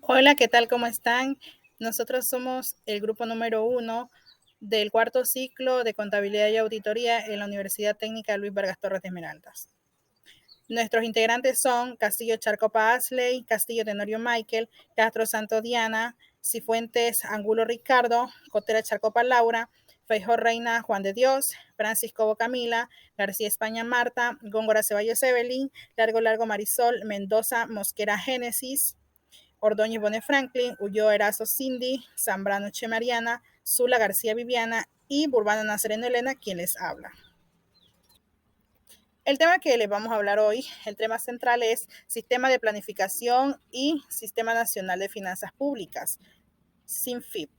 Hola, ¿qué tal? ¿Cómo están? Nosotros somos el grupo número 1 del cuarto ciclo de Contabilidad y Auditoría en la Universidad Técnica Luis Vargas Torres de Esmeraldas. Nuestros integrantes son Castillo Charcopa Asley, Castillo Tenorio Michael, Castro Santo Diana, Cifuentes Angulo Ricardo, Cotera Charcopa Laura, Feijó Reina Juan de Dios, Francisco Bocamila, García España Marta, Góngora Ceballos Evelyn, Largo Marisol, Mendoza Mosquera Génesis, Ordóñez Bone Franklin, Ulloa Erazo Cindy, Zambrano Che Mariana, Zula García Viviana y Burbana Nazareno Elena, quien les habla. El tema que les vamos a hablar hoy, el tema central es Sistema de Planificación y Sistema Nacional de Finanzas Públicas, SINFIP.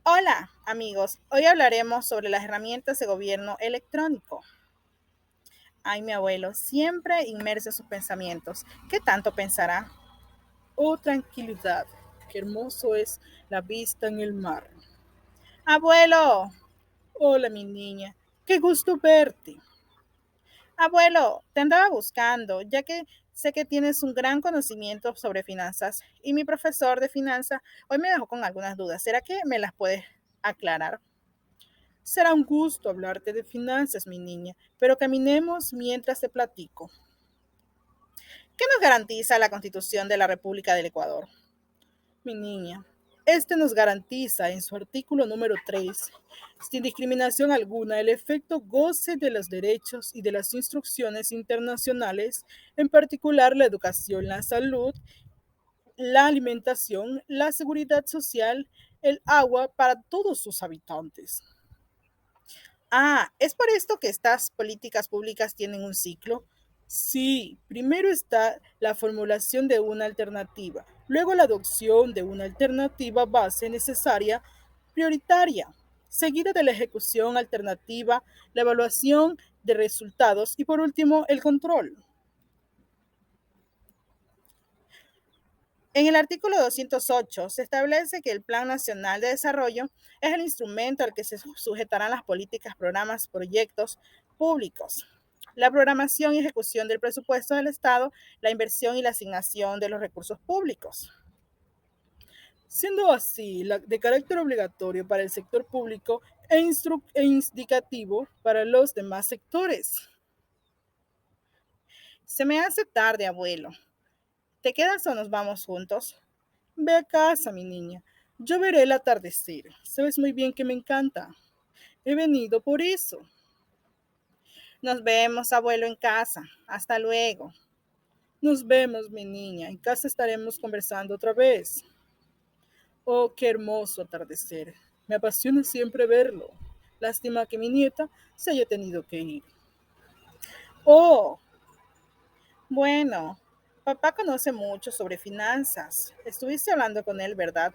Hola amigos, hoy hablaremos sobre las herramientas de gobierno electrónico. Ay, mi abuelo, siempre inmerso en sus pensamientos. ¿Qué tanto pensará? Oh, tranquilidad, qué hermoso es la vista en el mar. Abuelo. Hola, mi niña, qué gusto verte. Abuelo, te andaba buscando, ya que sé que tienes un gran conocimiento sobre finanzas y mi profesor de finanzas hoy me dejó con algunas dudas. ¿Será que me las puedes aclarar? Será un gusto hablarte de finanzas, mi niña, pero caminemos mientras te platico. ¿Qué nos garantiza la Constitución de la República del Ecuador? Mi niña, este nos garantiza en su artículo número 3, sin discriminación alguna, el efecto goce de los derechos y de las instrucciones internacionales, en particular la educación, la salud, la alimentación, la seguridad social, el agua para todos sus habitantes. Ah, ¿es por esto que estas políticas públicas tienen un ciclo? Sí, primero está la formulación de una alternativa, luego la adopción de una alternativa base necesaria prioritaria, seguida de la ejecución alternativa, la evaluación de resultados y por último el control. En el artículo 208 se establece que el Plan Nacional de Desarrollo es el instrumento al que se sujetarán las políticas, programas, proyectos públicos. La programación y ejecución del presupuesto del Estado, la inversión y la asignación de los recursos públicos. Siendo así de carácter obligatorio para el sector público e indicativo para los demás sectores. Se me hace tarde, abuelo. ¿Te quedas o nos vamos juntos? Ve a casa, mi niña. Yo veré el atardecer. Sabes muy bien que me encanta. He venido por eso. Nos vemos, abuelo, en casa. Hasta luego. Nos vemos, mi niña. En casa estaremos conversando otra vez. Oh, qué hermoso atardecer. Me apasiona siempre verlo. Lástima que mi nieta se haya tenido que ir. Oh, bueno. Papá conoce mucho sobre finanzas. Estuviste hablando con él, ¿verdad?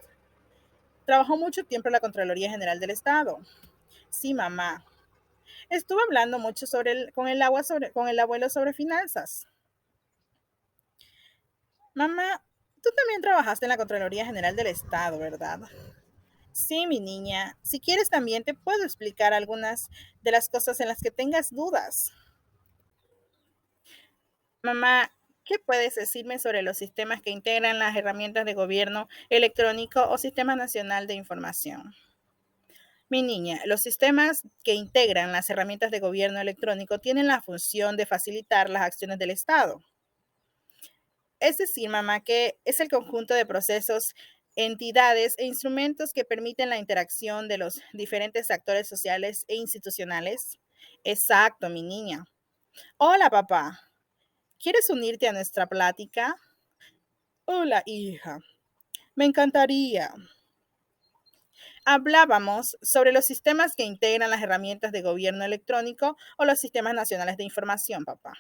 Trabajó mucho tiempo en la Contraloría General del Estado. Sí, mamá. Estuve hablando mucho con el abuelo sobre finanzas. Mamá, tú también trabajaste en la Contraloría General del Estado, ¿verdad? Sí, mi niña. Si quieres también te puedo explicar algunas de las cosas en las que tengas dudas. Mamá, ¿qué puedes decirme sobre los sistemas que integran las herramientas de gobierno electrónico o Sistema Nacional de Información? Mi niña, los sistemas que integran las herramientas de gobierno electrónico tienen la función de facilitar las acciones del Estado. Es decir, mamá, que es el conjunto de procesos, entidades e instrumentos que permiten la interacción de los diferentes actores sociales e institucionales. Exacto, mi niña. Hola, papá. ¿Quieres unirte a nuestra plática? Hola, hija. Me encantaría. Hablábamos sobre los sistemas que integran las herramientas de gobierno electrónico o los sistemas nacionales de información, papá.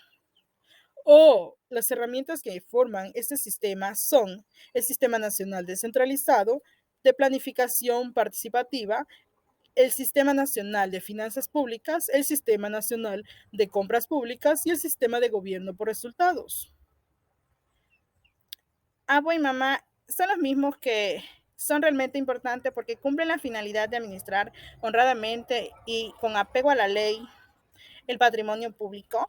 Oh, las herramientas que forman este sistema son el Sistema Nacional Descentralizado de Planificación Participativa, el Sistema Nacional de Finanzas Públicas, el Sistema Nacional de Compras Públicas y el Sistema de Gobierno por Resultados. Bueno, mamá, son los mismos que son realmente importantes porque cumplen la finalidad de administrar honradamente y con apego a la ley el patrimonio público.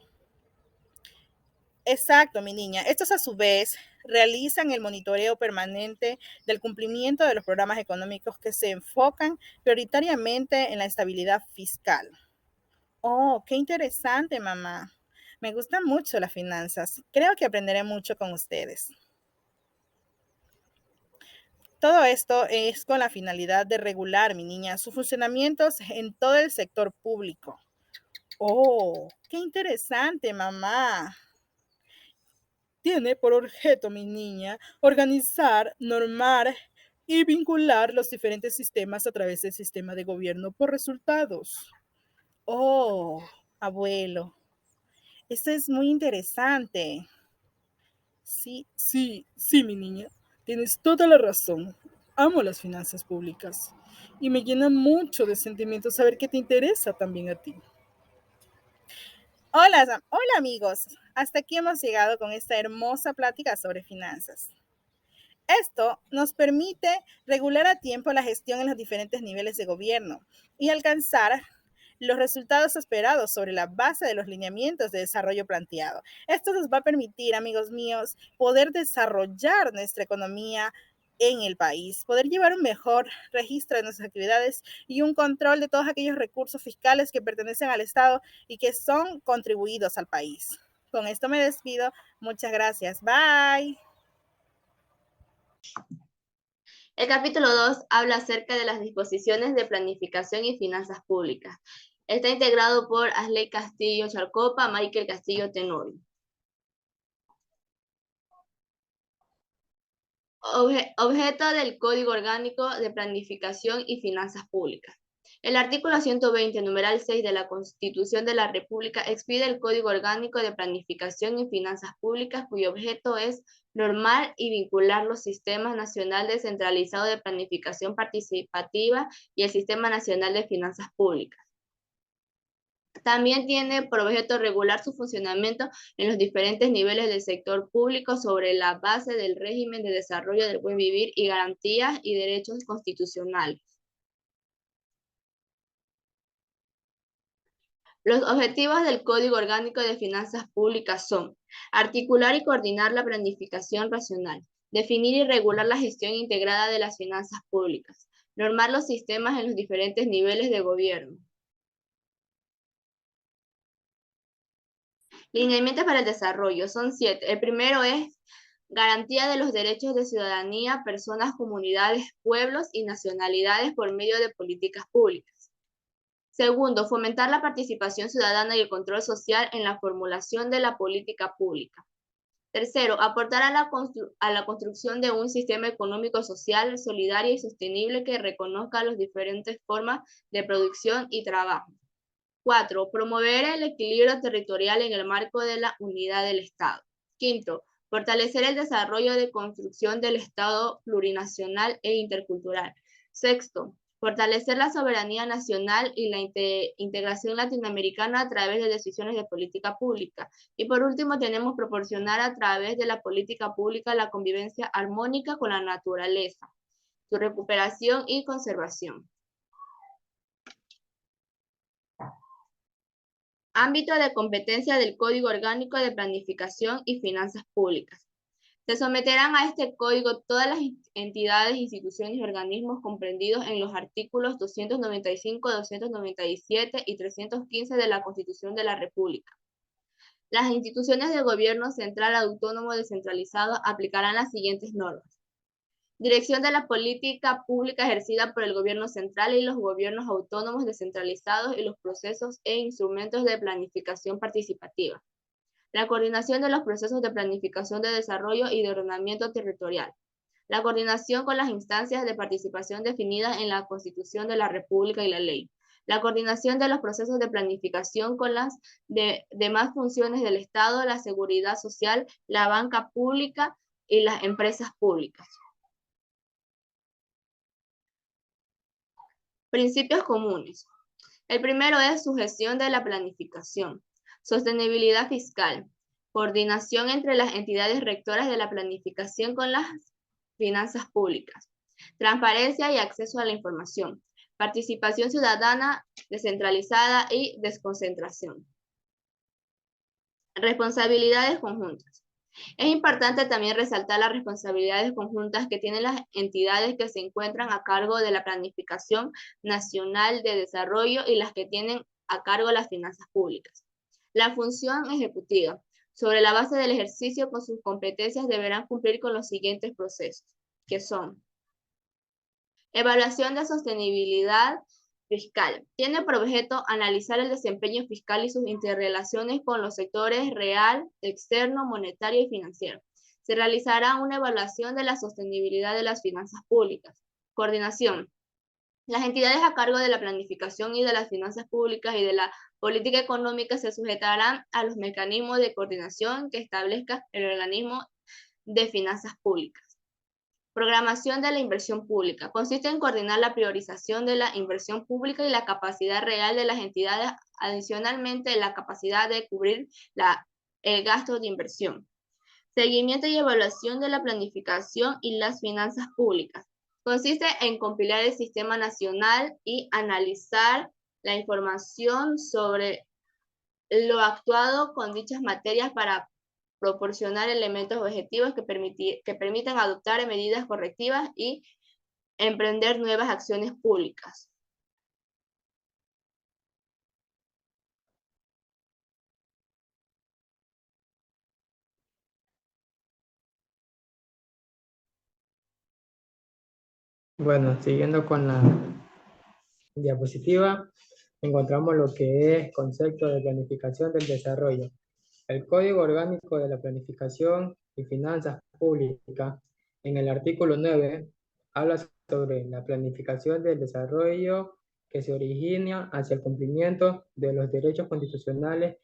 Exacto, mi niña. Estos a su vez realizan el monitoreo permanente del cumplimiento de los programas económicos que se enfocan prioritariamente en la estabilidad fiscal. Oh, qué interesante, mamá. Me gustan mucho las finanzas. Creo que aprenderé mucho con ustedes. Todo esto es con la finalidad de regular, mi niña, sus funcionamientos en todo el sector público. Oh, qué interesante, mamá. Tiene por objeto, mi niña, organizar, normar y vincular los diferentes sistemas a través del sistema de gobierno por resultados. Oh, abuelo, esto es muy interesante. Sí, sí, sí, mi niña. Tienes toda la razón. Amo las finanzas públicas. Y me llena mucho de sentimiento saber que te interesa también a ti. Hola, hola amigos. Hasta aquí hemos llegado con esta hermosa plática sobre finanzas. Esto nos permite regular a tiempo la gestión en los diferentes niveles de gobierno y alcanzar los resultados esperados sobre la base de los lineamientos de desarrollo planteado. Esto nos va a permitir, amigos míos, poder desarrollar nuestra economía en el país, poder llevar un mejor registro de nuestras actividades y un control de todos aquellos recursos fiscales que pertenecen al Estado y que son contribuidos al país. Con esto me despido. Muchas gracias. Bye. El capítulo 2 habla acerca de las disposiciones de planificación y finanzas públicas. Está integrado por Asley Castillo Charcopa, Michael Castillo Tenorio. Objeto del Código Orgánico de Planificación y Finanzas Públicas. El artículo 120, numeral 6 de la Constitución de la República expide el Código Orgánico de Planificación y Finanzas Públicas, cuyo objeto es normar y vincular los sistemas nacional descentralizado de planificación participativa y el Sistema Nacional de Finanzas Públicas. También tiene por objeto regular su funcionamiento en los diferentes niveles del sector público sobre la base del régimen de desarrollo del buen vivir y garantías y derechos constitucionales. Los objetivos del Código Orgánico de Finanzas Públicas son articular y coordinar la planificación racional, definir y regular la gestión integrada de las finanzas públicas, normar los sistemas en los diferentes niveles de gobierno. Lineamientos para el desarrollo son 7. El primero es garantía de los derechos de ciudadanía, personas, comunidades, pueblos y nacionalidades por medio de políticas públicas. Segundo, fomentar la participación ciudadana y el control social en la formulación de la política pública. Tercero, aportar a la construcción de un sistema económico, social, solidario y sostenible que reconozca las diferentes formas de producción y trabajo. 4. Promover el equilibrio territorial en el marco de la unidad del Estado. Quinto, fortalecer el desarrollo de construcción del Estado plurinacional e intercultural. Sexto, fortalecer la soberanía nacional y la integración latinoamericana a través de decisiones de política pública. Y por último, tenemos proporcionar a través de la política pública la convivencia armónica con la naturaleza, su recuperación y conservación. Ámbito de competencia del Código Orgánico de Planificación y Finanzas Públicas. Se someterán a este código todas las entidades, instituciones y organismos comprendidos en los artículos 295, 297 y 315 de la Constitución de la República. Las instituciones del gobierno central autónomo descentralizado aplicarán las siguientes normas. Dirección de la política pública ejercida por el gobierno central y los gobiernos autónomos descentralizados y los procesos e instrumentos de planificación participativa. La coordinación de los procesos de planificación de desarrollo y de ordenamiento territorial. La coordinación con las instancias de participación definidas en la Constitución de la República y la ley. La coordinación de los procesos de planificación con las demás funciones del Estado, la seguridad social, la banca pública y las empresas públicas. Principios comunes. El primero es sugestión de la planificación, sostenibilidad fiscal, coordinación entre las entidades rectoras de la planificación con las finanzas públicas, transparencia y acceso a la información, participación ciudadana descentralizada y desconcentración. Responsabilidades conjuntas. Es importante también resaltar las responsabilidades conjuntas que tienen las entidades que se encuentran a cargo de la planificación nacional de desarrollo y las que tienen a cargo las finanzas públicas. La función ejecutiva. Sobre la base del ejercicio con sus competencias deberán cumplir con los siguientes procesos, que son: evaluación de sostenibilidad fiscal. Tiene por objeto analizar el desempeño fiscal y sus interrelaciones con los sectores real, externo, monetario y financiero. Se realizará una evaluación de la sostenibilidad de las finanzas públicas. Coordinación. Las entidades a cargo de la planificación y de las finanzas públicas y de la política económica se sujetarán a los mecanismos de coordinación que establezca el organismo de finanzas públicas. Programación de la inversión pública. Consiste en coordinar la priorización de la inversión pública y la capacidad real de las entidades, adicionalmente la capacidad de cubrir el gasto de inversión. Seguimiento y evaluación de la planificación y las finanzas públicas. Consiste en compilar el sistema nacional y analizar la información sobre lo actuado con dichas materias para proporcionar elementos objetivos que permitan adoptar medidas correctivas y emprender nuevas acciones públicas. Bueno, siguiendo con la diapositiva, encontramos lo que es concepto de planificación del desarrollo. El Código Orgánico de la Planificación y Finanzas Públicas, en el artículo 9, habla sobre la planificación del desarrollo que se origina hacia el cumplimiento de los derechos constitucionales,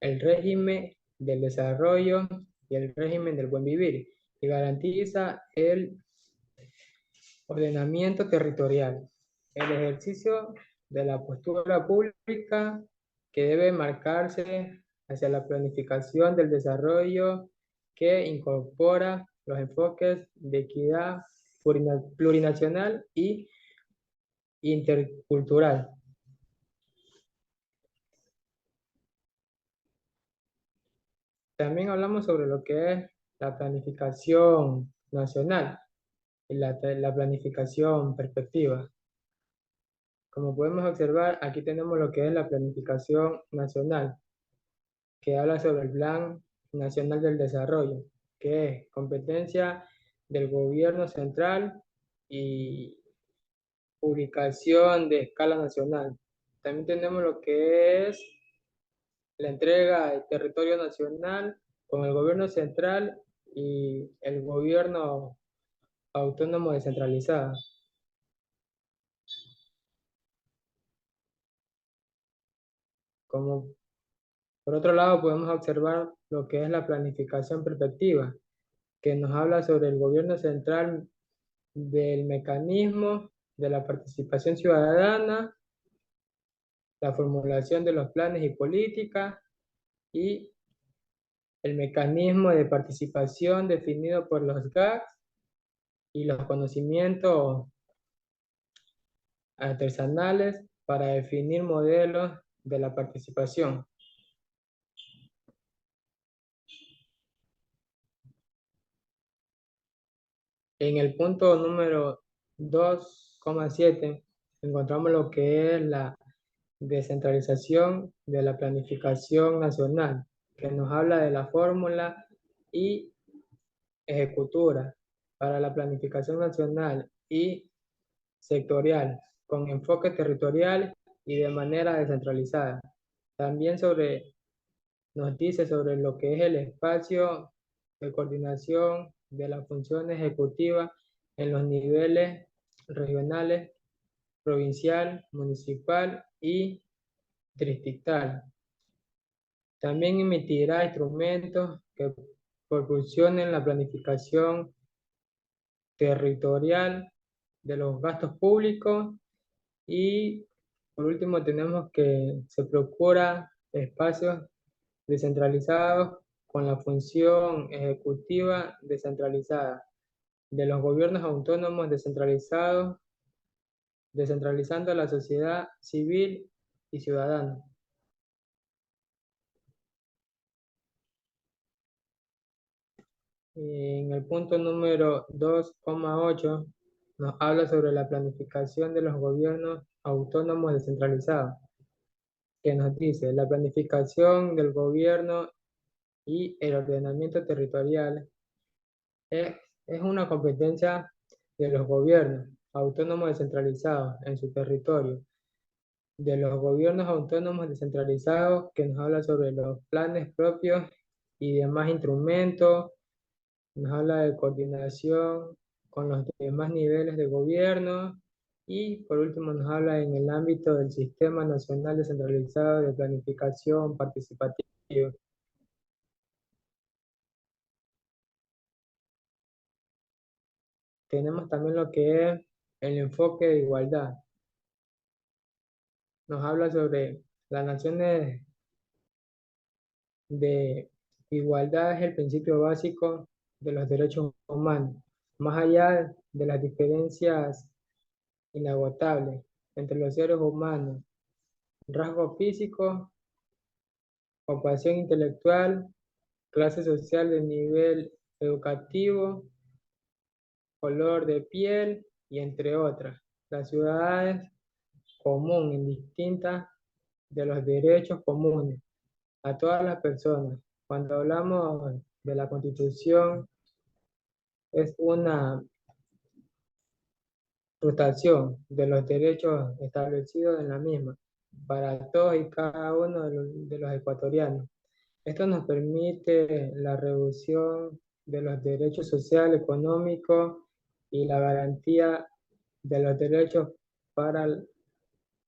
el régimen del desarrollo y el régimen del buen vivir, y garantiza el ordenamiento territorial, el ejercicio de la postura pública que debe marcarse hacia la planificación del desarrollo que incorpora los enfoques de equidad plurinacional y intercultural. También hablamos sobre lo que es la planificación nacional y la planificación perspectiva. Como podemos observar, aquí tenemos lo que es la planificación nacional, que habla sobre el Plan Nacional del Desarrollo, que es competencia del gobierno central y publicación de escala nacional. También tenemos lo que es la entrega del territorio nacional con el gobierno central y el gobierno autónomo descentralizado. Como por otro lado, podemos observar lo que es la planificación perspectiva, que nos habla sobre el gobierno central del mecanismo de la participación ciudadana, la formulación de los planes y políticas y el mecanismo de participación definido por los GACS y los conocimientos artesanales para definir modelos de la participación. En el punto número 2,7 encontramos lo que es la descentralización de la planificación nacional, que nos habla de la fórmula y ejecutura para la planificación nacional y sectorial, con enfoque territorial y de manera descentralizada. También nos dice sobre lo que es el espacio de coordinación de la función ejecutiva en los niveles regionales, provincial, municipal y distrital. También emitirá instrumentos que proporcionen la planificación territorial de los gastos públicos y por último tenemos que se procura espacios descentralizados con la función ejecutiva descentralizada de los gobiernos autónomos descentralizados, descentralizando a la sociedad civil y ciudadana. En el punto número 2,8 nos habla sobre la planificación de los gobiernos autónomos descentralizados, que nos dice, la planificación del gobierno y el ordenamiento territorial es, es una competencia de los gobiernos autónomos descentralizados en su territorio, de los gobiernos autónomos descentralizados, que nos habla sobre los planes propios y demás instrumentos, nos habla de coordinación con los demás niveles de gobierno y por último nos habla en el ámbito del Sistema Nacional Descentralizado de Planificación Participativa. Tenemos también lo que es el enfoque de igualdad. Nos habla sobre las naciones de igualdad es el principio básico de los derechos humanos, más allá de las diferencias inagotables entre los seres humanos, rasgos físicos, ocupación intelectual, clase social de nivel educativo, color de piel y entre otras. La ciudad es común, indistinta de los derechos comunes a todas las personas. Cuando hablamos de la Constitución, es una rotación de los derechos establecidos en la misma para todos y cada uno de los ecuatorianos. Esto nos permite la reducción de los derechos sociales, económicos y la garantía de los derechos para,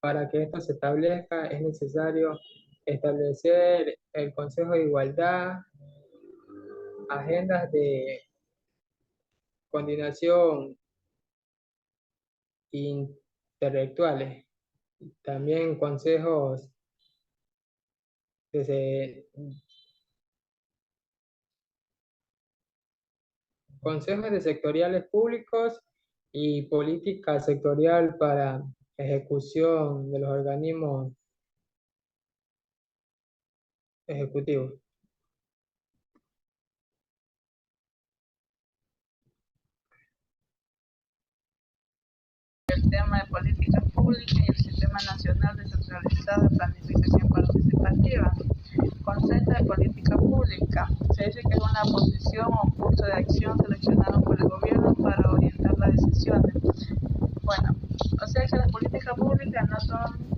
para que esto se establezca. Es necesario establecer el Consejo de Igualdad, agendas de coordinación intelectuales, también de, consejos de sectoriales públicos y política sectorial para ejecución de los organismos ejecutivos. El tema de política pública y el Sistema Nacional Descentralizado de Planificación Participativa. Concepto de política pública. Se dice que es una posición o curso de acción seleccionado por el gobierno para orientar las decisiones. Bueno, o sea que las políticas públicas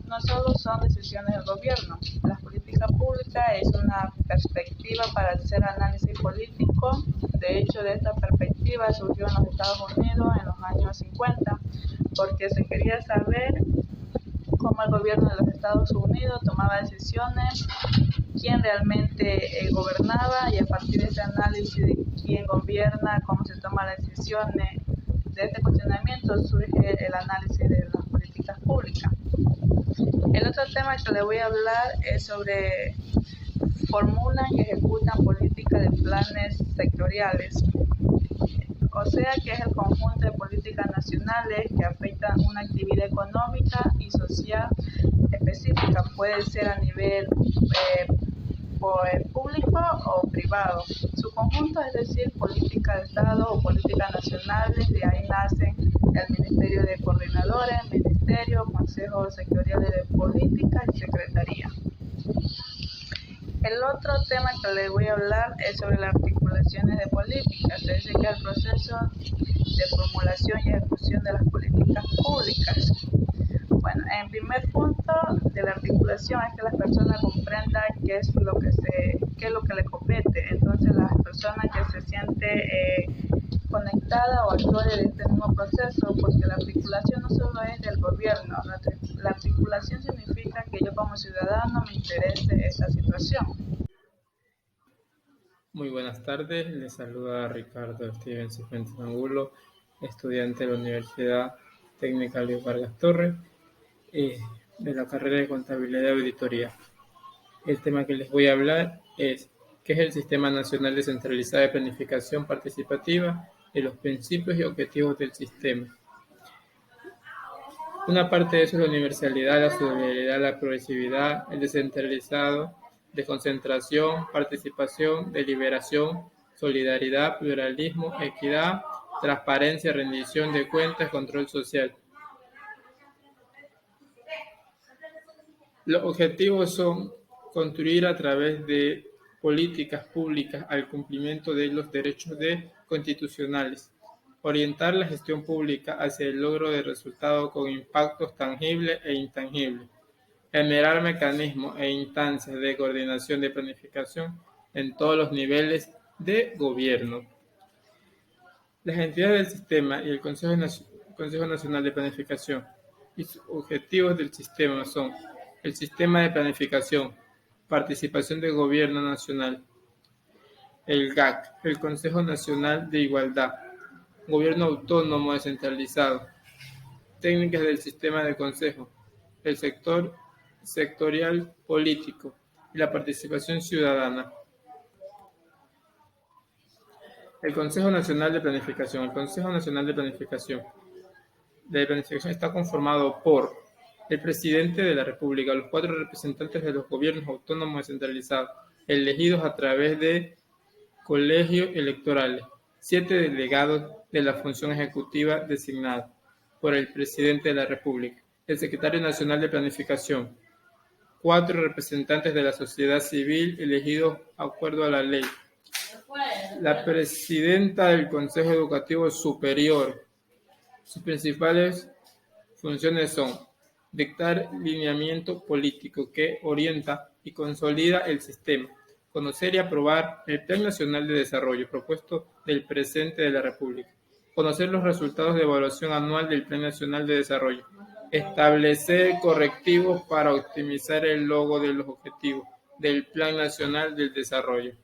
no solo son decisiones del gobierno. Las políticas públicas es una perspectiva para hacer análisis político. De hecho, de esta perspectiva surgió en los Estados Unidos en los años 50, porque se quería saber cómo el gobierno de los Estados Unidos tomaba decisiones, quién realmente gobernaba, y a partir de ese análisis de quién gobierna, cómo se toman las decisiones, de este cuestionamiento surge el análisis de las políticas públicas. El otro tema que le voy a hablar es sobre formulan y ejecutan políticas de planes sectoriales. O sea que es el conjunto de políticas nacionales que afectan una actividad económica y social específica. Puede ser a nivel público o privado. Su conjunto, es decir, política de Estado o políticas nacionales, de ahí nacen el Ministerio de Coordinadores, Ministerio, Consejos Sectoriales de Política y Secretaría. El otro tema que les voy a hablar es sobre las articulaciones de políticas, es decir, que el proceso de formulación y ejecución de las políticas públicas. Bueno, en primer punto de la articulación es que la persona comprenda qué es lo que le compete. Entonces, las personas que se siente conectada o actores de este mismo proceso, porque la articulación no solo es del gobierno, la articulación significa que yo como ciudadano me interese esta situación. Muy buenas tardes, les saluda Ricardo Steven Cifuentes Angulo, estudiante de la Universidad Técnica Luis Vargas Torres, de la carrera de Contabilidad y Auditoría. El tema que les voy a hablar es ¿qué es el Sistema Nacional Descentralizado de Planificación Participativa y los principios y objetivos del sistema? Una parte de eso es la universalidad, la solidaridad, la progresividad, el descentralizado, desconcentración, participación, deliberación, solidaridad, pluralismo, equidad, transparencia, rendición de cuentas, control social. Los objetivos son construir a través de políticas públicas al cumplimiento de los derechos constitucionales, orientar la gestión pública hacia el logro de resultados con impactos tangibles e intangibles, generar mecanismos e instancias de coordinación de planificación en todos los niveles de gobierno. Las entidades del sistema y el Consejo Nacional de Planificación y sus objetivos del sistema son el sistema de planificación, participación del gobierno nacional, el GAC, el Consejo Nacional de Igualdad, gobierno autónomo descentralizado, técnicas del sistema de consejo, el sector sectorial político y la participación ciudadana. El Consejo Nacional de Planificación. El Consejo Nacional de Planificación está conformado por el presidente de la República, los 4 representantes de los gobiernos autónomos descentralizados, elegidos a través de colegios electorales, 7 delegados de la función ejecutiva designados por el presidente de la República, el secretario nacional de Planificación, 4 representantes de la sociedad civil elegidos de acuerdo a la ley, la presidenta del Consejo Educativo Superior. Sus principales funciones son dictar lineamiento político que orienta y consolida el sistema, conocer y aprobar el Plan Nacional de Desarrollo propuesto del Presidente de la República, conocer los resultados de evaluación anual del Plan Nacional de Desarrollo, establecer correctivos para optimizar el logro de los objetivos del Plan Nacional del Desarrollo.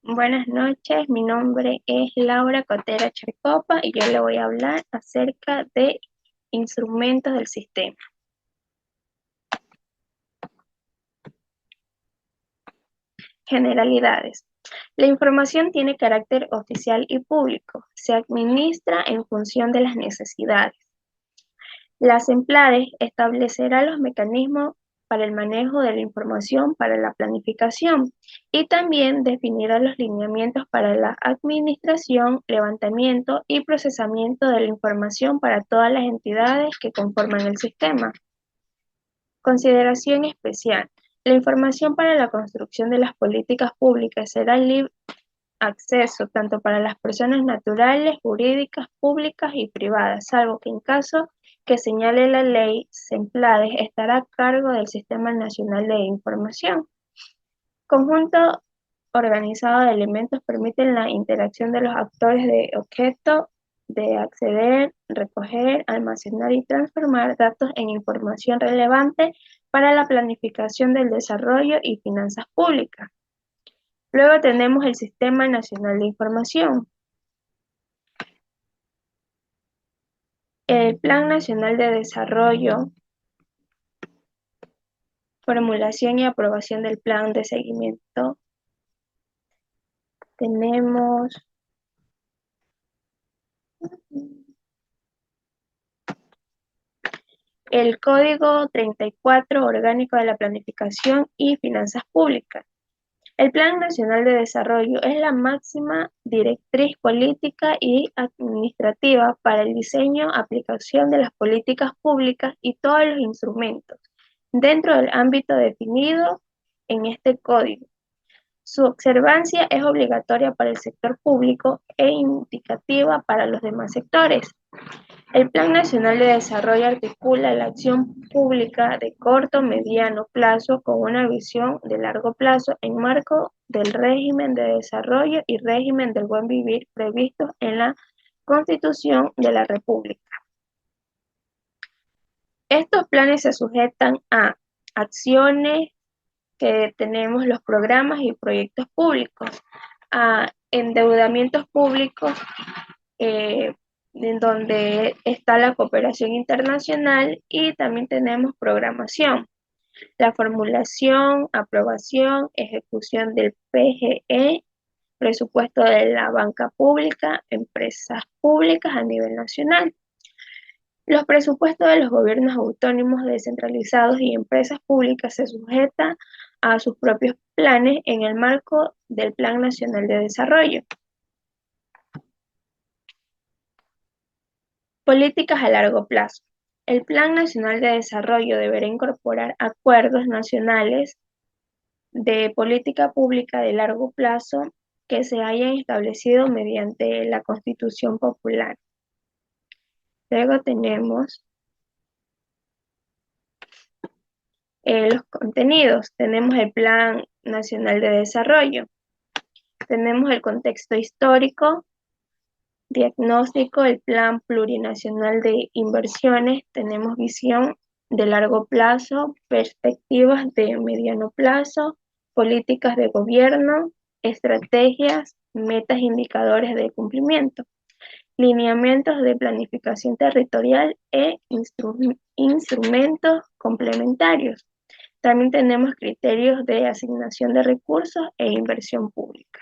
Buenas noches, mi nombre es Laura Cotera Charcopa y yo le voy a hablar acerca de instrumentos del sistema. Generalidades. La información tiene carácter oficial y público. Se administra en función de las necesidades. La SEMPLADES establecerá los mecanismos para el manejo de la información para la planificación y también definirá los lineamientos para la administración, levantamiento y procesamiento de la información para todas las entidades que conforman el sistema. Consideración especial. La información para la construcción de las políticas públicas será libre acceso tanto para las personas naturales, jurídicas, públicas y privadas, salvo que en caso que señale la ley, SEMPLADES estará a cargo del Sistema Nacional de Información. Conjunto organizado de elementos permiten la interacción de los actores de objeto de acceder, recoger, almacenar y transformar datos en información relevante para la planificación del desarrollo y finanzas públicas. Luego tenemos el Sistema Nacional de Información. El Plan Nacional de Desarrollo, formulación y aprobación del plan de seguimiento. Tenemos el Código 34 Orgánico de la Planificación y Finanzas Públicas. El Plan Nacional de Desarrollo es la máxima directriz política y administrativa para el diseño, aplicación de las políticas públicas y todos los instrumentos dentro del ámbito definido en este código. Su observancia es obligatoria para el sector público e indicativa para los demás sectores. El Plan Nacional de Desarrollo articula la acción pública de corto, mediano plazo con una visión de largo plazo en marco del régimen de desarrollo y régimen del buen vivir previstos en la Constitución de la República. Estos planes se sujetan a acciones que tenemos los programas y proyectos públicos, a endeudamientos públicos, en donde está la cooperación internacional y también tenemos programación, la formulación, aprobación, ejecución del PGE, presupuesto de la banca pública, empresas públicas a nivel nacional. Los presupuestos de los gobiernos autónomos descentralizados y empresas públicas se sujetan a sus propios planes en el marco del Plan Nacional de Desarrollo. Políticas a largo plazo. El Plan Nacional de Desarrollo deberá incorporar acuerdos nacionales de política pública de largo plazo que se hayan establecido mediante la Constitución Popular. Luego tenemos los contenidos. Tenemos el Plan Nacional de Desarrollo. Tenemos el contexto histórico, diagnóstico, el Plan Plurinacional de Inversiones. Tenemos visión de largo plazo, perspectivas de mediano plazo, políticas de gobierno, estrategias, metas, indicadores de cumplimiento, lineamientos de planificación territorial e instrumentos complementarios. También tenemos criterios de asignación de recursos e inversión pública.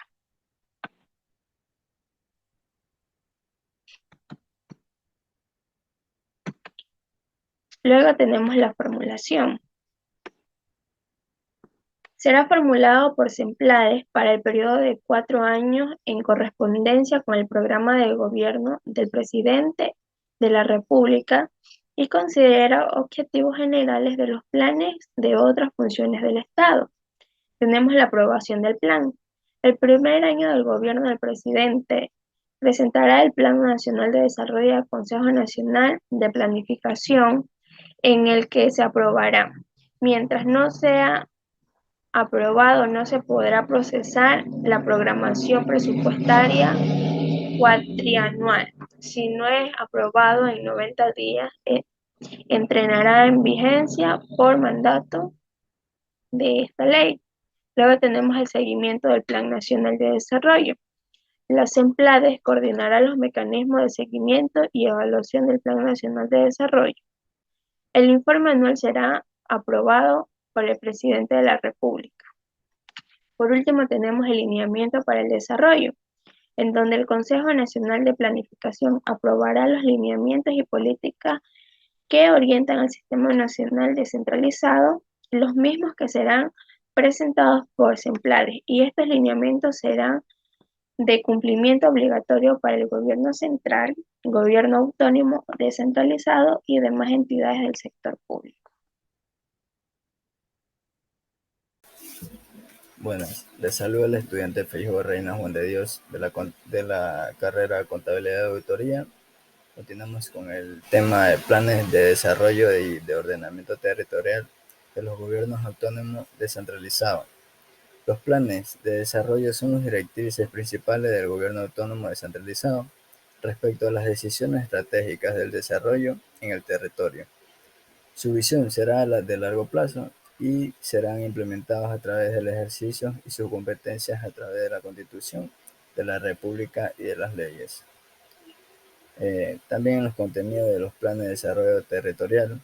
Luego tenemos la formulación. Será formulado por SEMPLADES para el periodo de 4 años en correspondencia con el programa de gobierno del Presidente de la República y considera objetivos generales de los planes de otras funciones del Estado. Tenemos la aprobación del plan. El primer año del gobierno del presidente presentará el Plan Nacional de Desarrollo al Consejo Nacional de Planificación, en el que se aprobará. Mientras no sea aprobado, no se podrá procesar la programación presupuestaria cuatrianual. Si no es aprobado en 90 días, entrará en vigencia por mandato de esta ley. Luego tenemos el seguimiento del Plan Nacional de Desarrollo. La SEMPLADES coordinará los mecanismos de seguimiento y evaluación del Plan Nacional de Desarrollo. El informe anual será aprobado por el Presidente de la República. Por último, tenemos el lineamiento para el desarrollo, en donde el Consejo Nacional de Planificación aprobará los lineamientos y políticas que orientan al Sistema Nacional Descentralizado, los mismos que serán presentados por SEMPLADES, y estos lineamientos serán de cumplimiento obligatorio para el gobierno central, gobierno autónomo descentralizado y demás entidades del sector público. Buenas, les saluda el estudiante Feijóo Reina Juan de Dios de la carrera Contabilidad de Auditoría. Continuamos con el tema de planes de desarrollo y de ordenamiento territorial de los gobiernos autónomos descentralizados. Los planes de desarrollo son las directrices principales del gobierno autónomo descentralizado respecto a las decisiones estratégicas del desarrollo en el territorio. Su visión será la de largo plazo y serán implementados a través del ejercicio y sus competencias a través de la Constitución de la República y de las leyes. También en los contenidos de los planes de desarrollo territorial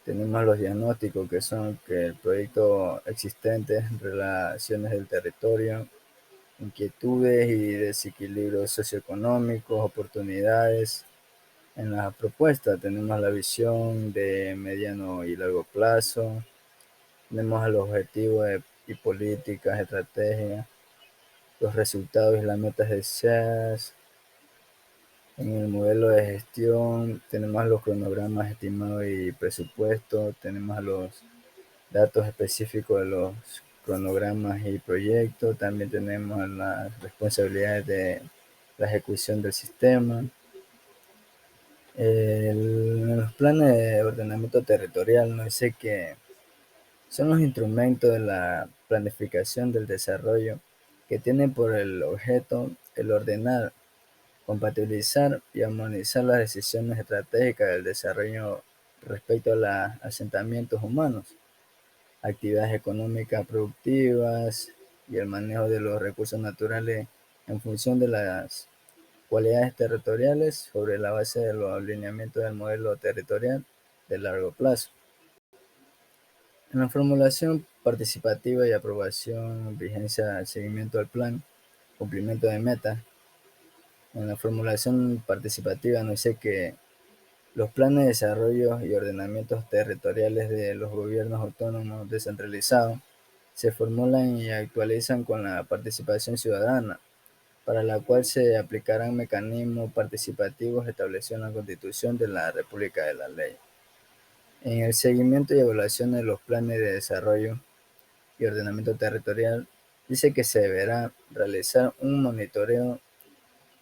tenemos los diagnósticos, que son que el proyecto existente, relaciones del territorio, inquietudes y desequilibrios socioeconómicos, oportunidades. En la propuesta tenemos la visión de mediano y largo plazo, tenemos los objetivos y políticas, estrategias, los resultados y las metas deseadas. En el modelo de gestión tenemos los cronogramas estimados y presupuestos, tenemos los datos específicos de los cronogramas y proyectos, también tenemos las responsabilidades de la ejecución del sistema. En los planes de ordenamiento territorial nos dice que son los instrumentos de la planificación del desarrollo que tienen por el objeto el ordenar, compatibilizar y armonizar las decisiones estratégicas del desarrollo respecto a los asentamientos humanos, actividades económicas productivas y el manejo de los recursos naturales en función de las cualidades territoriales sobre la base de los alineamientos del modelo territorial de largo plazo. En la formulación participativa y aprobación, vigencia, seguimiento del plan, cumplimiento de metas. En la formulación participativa nos dice que Los planes de desarrollo y ordenamientos territoriales de los gobiernos autónomos descentralizados se formulan y actualizan con la participación ciudadana, para la cual se aplicarán mecanismos participativos establecidos en la Constitución de la República de la Ley. En el seguimiento y evaluación de los planes de desarrollo y ordenamiento territorial, dice que se deberá realizar un monitoreo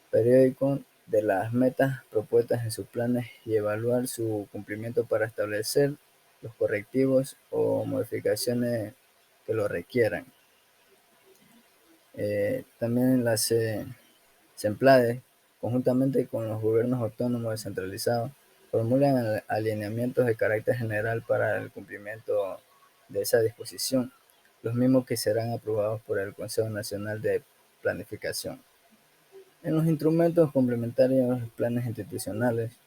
periódico de las metas propuestas en sus planes y evaluar su cumplimiento para establecer los correctivos o modificaciones que lo requieran. También las CEMPLADES, conjuntamente con los gobiernos autónomos descentralizados, formulan alineamientos de carácter general para el cumplimiento de esa disposición, los mismos que serán aprobados por el Consejo Nacional de Planificación. En los instrumentos complementarios, planes institucionales,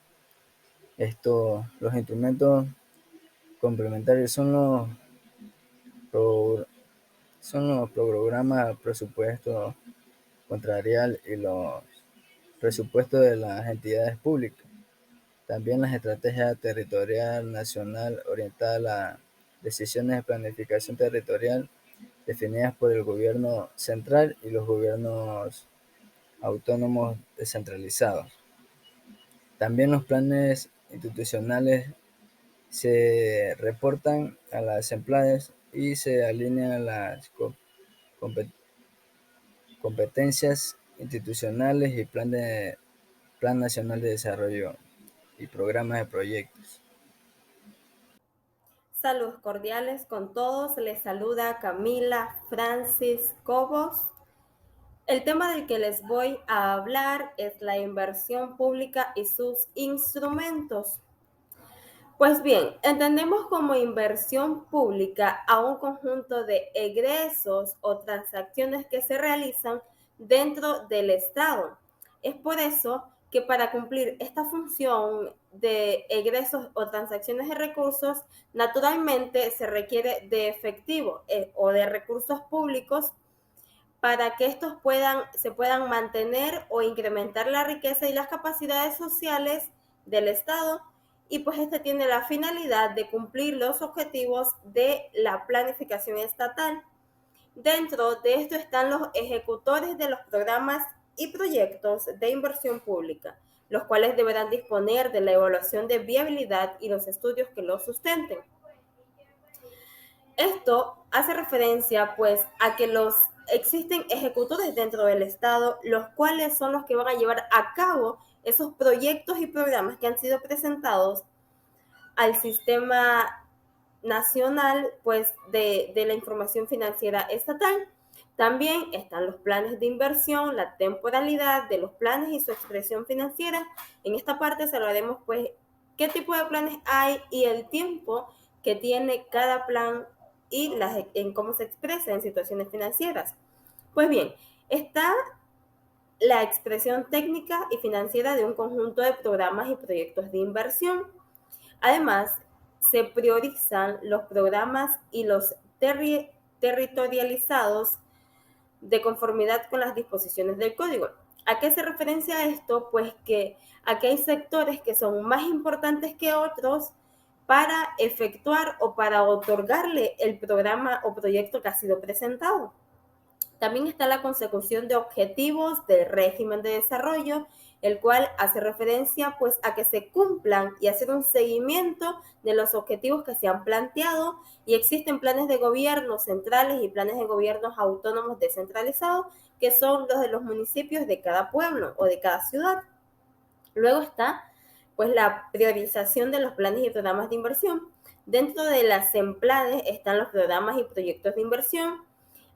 los instrumentos complementarios son los programas presupuesto contrarial y los presupuestos de las entidades públicas. También las estrategias territorial nacional orientadas a las decisiones de planificación territorial definidas por el gobierno central y los gobiernos autónomos descentralizados. También los planes institucionales se reportan a las CEMPLADES y se alinean a las competencias institucionales y Plan Nacional de Desarrollo y programas de proyectos. Saludos cordiales con todos, les saluda Camila Francis Cobos. El tema del que les voy a hablar es la inversión pública y sus instrumentos. Pues bien, entendemos como inversión pública a un conjunto de egresos o transacciones que se realizan dentro del Estado. Es por eso que para cumplir esta función de egresos o transacciones de recursos, naturalmente se requiere de efectivo o de recursos públicos para que estos se puedan mantener o incrementar la riqueza y las capacidades sociales del Estado. Y pues este tiene la finalidad de cumplir los objetivos de la planificación estatal. Dentro de esto están los ejecutores de los programas y proyectos de inversión pública, los cuales deberán disponer de la evaluación de viabilidad y los estudios que los sustenten. Esto hace referencia pues a que existen ejecutores dentro del Estado, los cuales son los que van a llevar a cabo esos proyectos y programas que han sido presentados al sistema nacional pues de la información financiera estatal. También están los planes de inversión, la temporalidad de los planes y su expresión financiera. En esta parte hablaremos pues qué tipo de planes hay y el tiempo que tiene cada plan y en cómo se expresa en situaciones financieras. Pues bien, está la expresión técnica y financiera de un conjunto de programas y proyectos de inversión. Además, se priorizan los programas y los territorializados de conformidad con las disposiciones del código. ¿A qué se referencia esto? Pues que aquí hay sectores que son más importantes que otros para efectuar o para otorgarle el programa o proyecto que ha sido presentado. También está la consecución de objetivos del régimen de desarrollo, el cual hace referencia pues a que se cumplan y hacer un seguimiento de los objetivos que se han planteado, y existen planes de gobierno centrales y planes de gobiernos autónomos descentralizados, que son los de los municipios de cada pueblo o de cada ciudad. Luego está pues la priorización de los planes y programas de inversión. Dentro de las CEMPLADES están los programas y proyectos de inversión,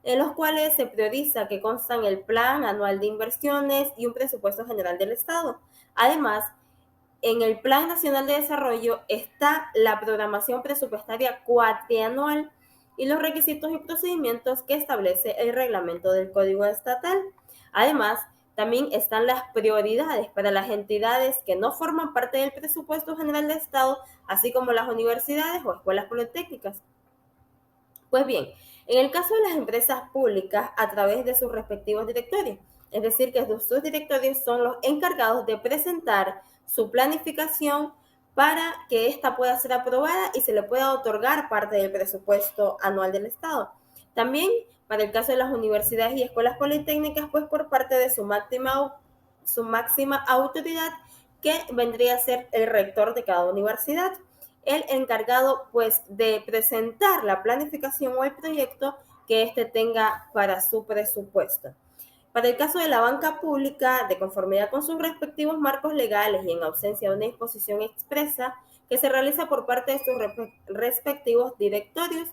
en los cuales se prioriza que constan el plan anual de inversiones y un presupuesto general del Estado. Además, en el Plan Nacional de Desarrollo está la programación presupuestaria cuatrianual y los requisitos y procedimientos que establece el reglamento del Código Estatal. Además, también están las prioridades para las entidades que no forman parte del presupuesto general del Estado, así como las universidades o escuelas politécnicas. Pues bien, en el caso de las empresas públicas, a través de sus respectivos directorios, es decir, que sus directorios son los encargados de presentar su planificación para que ésta pueda ser aprobada y se le pueda otorgar parte del presupuesto anual del Estado. También, para el caso de las universidades y escuelas politécnicas, pues por parte de su máxima autoridad, que vendría a ser el rector de cada universidad, el encargado pues de presentar la planificación o el proyecto que éste tenga para su presupuesto. Para el caso de la banca pública, de conformidad con sus respectivos marcos legales y en ausencia de una disposición expresa que se realiza por parte de sus respectivos directorios,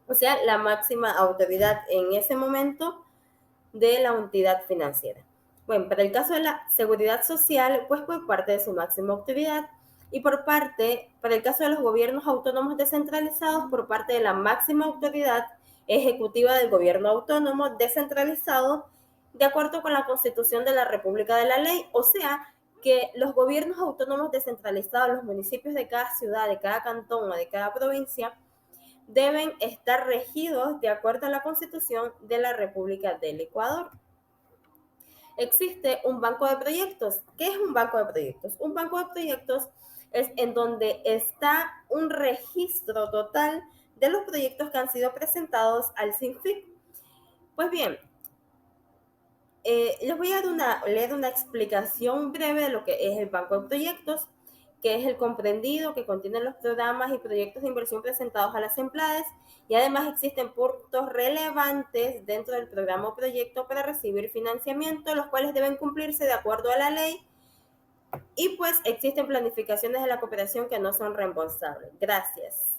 o sea, la máxima autoridad en ese momento de la entidad financiera. Bueno, para el caso de la seguridad social, pues por parte de su máxima autoridad, y para el caso de los gobiernos autónomos descentralizados, por parte de la máxima autoridad ejecutiva del gobierno autónomo descentralizado, de acuerdo con la Constitución de la República de la Ley, o sea, que los gobiernos autónomos descentralizados, los municipios de cada ciudad, de cada cantón o de cada provincia, deben estar regidos de acuerdo a la Constitución de la República del Ecuador. Existe un banco de proyectos. ¿Qué es un banco de proyectos? Un banco de proyectos es en donde está un registro total de los proyectos que han sido presentados al CINFIC. Pues bien, les voy a leer una explicación breve de lo que es el banco de proyectos, que es el comprendido que contiene los programas y proyectos de inversión presentados a las empleadas, y además existen puntos relevantes dentro del programa o proyecto para recibir financiamiento, los cuales deben cumplirse de acuerdo a la ley, y pues existen planificaciones de la cooperación que no son reembolsables. Gracias.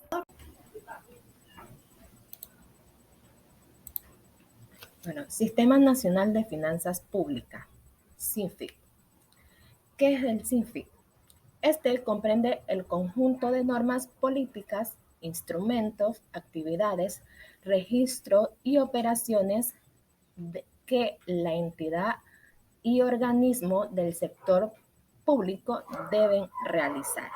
Bueno, Sistema Nacional de Finanzas Públicas, SINFIP. ¿Qué es el SINFIP? Este comprende el conjunto de normas políticas, instrumentos, actividades, registro y operaciones que la entidad y organismo del sector público deben realizar.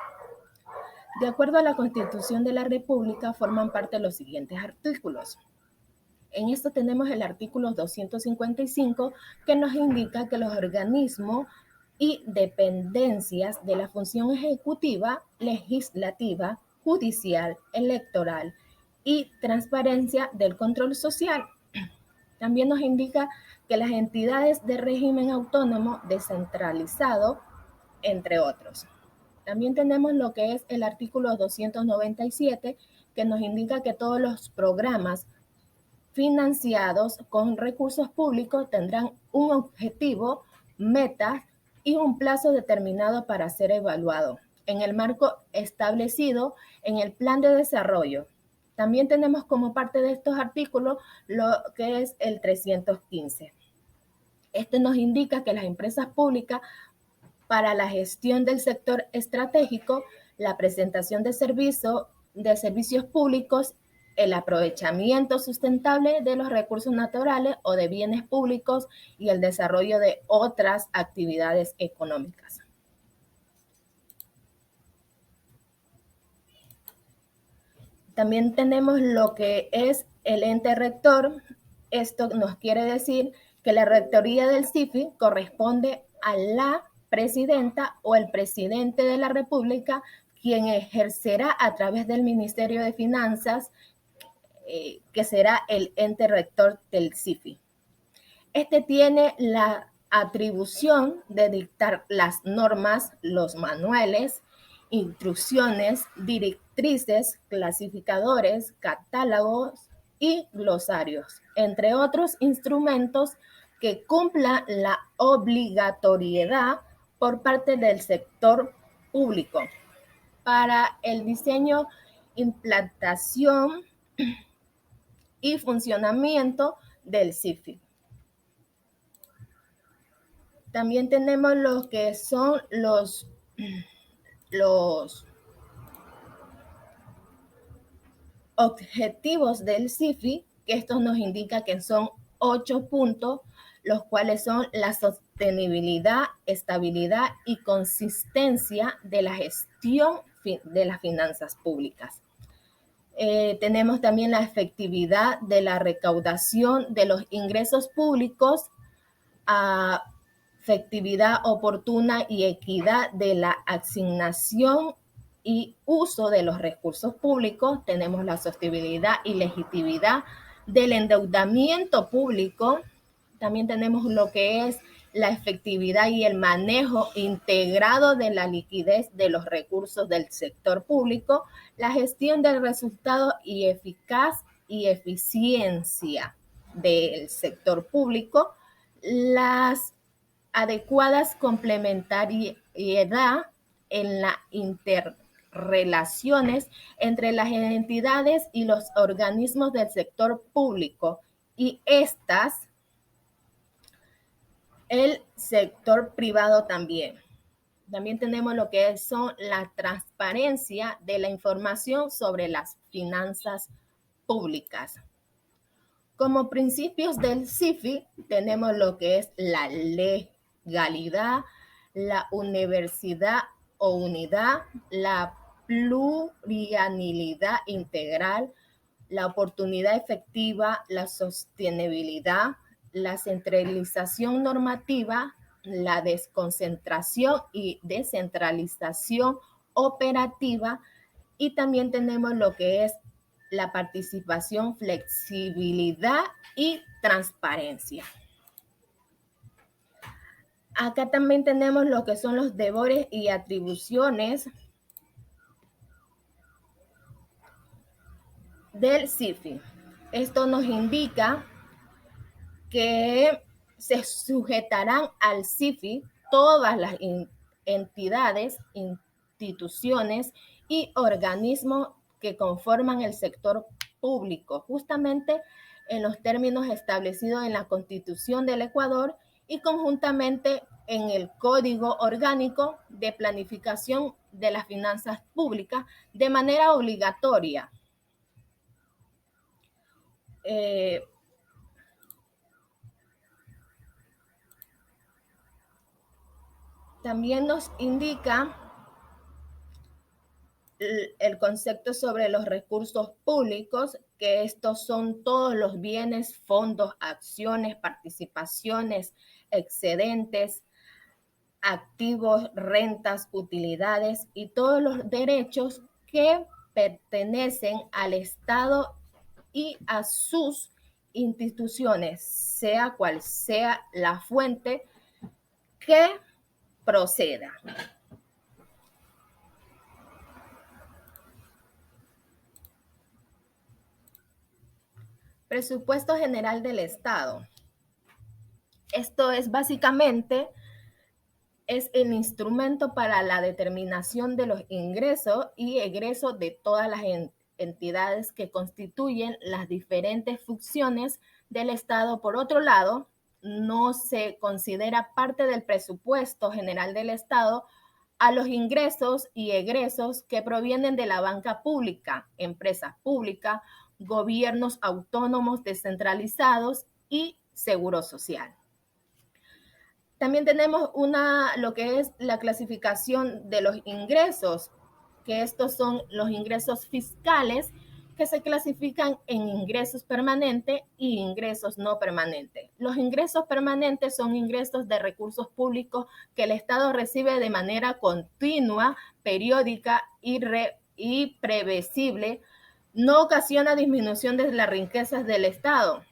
De acuerdo a la Constitución de la República, forman parte de los siguientes artículos. En esto tenemos el artículo 255, que nos indica que los organismos y dependencias de la función ejecutiva, legislativa, judicial, electoral y transparencia del control social. También nos indica que las entidades de régimen autónomo descentralizado, entre otros. También tenemos lo que es el artículo 297, que nos indica que todos los programas financiados con recursos públicos tendrán un objetivo, metas y un plazo determinado para ser evaluado en el marco establecido en el plan de desarrollo. También tenemos como parte de estos artículos lo que es el 315. Este nos indica que las empresas públicas, para la gestión del sector estratégico, la presentación de servicios públicos, el aprovechamiento sustentable de los recursos naturales o de bienes públicos y el desarrollo de otras actividades económicas. También tenemos lo que es el ente rector. Esto nos quiere decir que la rectoría del SIFI corresponde a la presidenta o el presidente de la República, quien ejercerá a través del Ministerio de Finanzas, que será el ente rector del SIFI. Este tiene la atribución de dictar las normas, los manuales, instrucciones, directrices, clasificadores, catálogos y glosarios, entre otros instrumentos que cumplan la obligatoriedad por parte del sector público para el diseño, implantación y funcionamiento del SIFI. También tenemos lo que son los objetivos del SIFI, que estos nos indica que son 8 puntos, los cuales son la sostenibilidad, estabilidad y consistencia de la gestión de las finanzas públicas. Tenemos también la efectividad de la recaudación de los ingresos públicos efectividad oportuna y equidad de la asignación y uso de los recursos públicos. Tenemos la sostenibilidad y legitimidad del endeudamiento público. También tenemos lo que es la efectividad y el manejo integrado de la liquidez de los recursos del sector público, la gestión del resultado y eficaz y eficiencia del sector público, las adecuadas complementariedad en las interrelaciones entre las entidades y los organismos del sector público y el sector privado también. También tenemos lo que son la transparencia de la información sobre las finanzas públicas. Como principios del CIFI tenemos lo que es la legalidad, la universidad o unidad, la plurianalidad integral, la oportunidad efectiva, la sostenibilidad, la centralización normativa, la desconcentración y descentralización operativa, y también tenemos lo que es la participación, flexibilidad y transparencia. Acá también tenemos lo que son los deberes y atribuciones del CIFI. Esto nos indica que se sujetarán al CIFI todas las entidades, instituciones y organismos que conforman el sector público, justamente en los términos establecidos en la Constitución del Ecuador y conjuntamente en el Código Orgánico de Planificación de las Finanzas Públicas de manera obligatoria. También nos indica el concepto sobre los recursos públicos, que estos son todos los bienes, fondos, acciones, participaciones, excedentes, activos, rentas, utilidades y todos los derechos que pertenecen al Estado y a sus instituciones, sea cual sea la fuente que proceda. Presupuesto General del Estado. Esto es básicamente el instrumento para la determinación de los ingresos y egresos de todas las entidades que constituyen las diferentes funciones del Estado. Por otro lado, no se considera parte del presupuesto general del Estado a los ingresos y egresos que provienen de la banca pública, empresas públicas, gobiernos autónomos descentralizados y seguro social. También tenemos lo que es la clasificación de los ingresos, que estos son los ingresos fiscales que se clasifican en ingresos permanentes y ingresos no permanentes. Los ingresos permanentes son ingresos de recursos públicos que el Estado recibe de manera continua, periódica y previsible. No ocasiona disminución de las riquezas del Estado.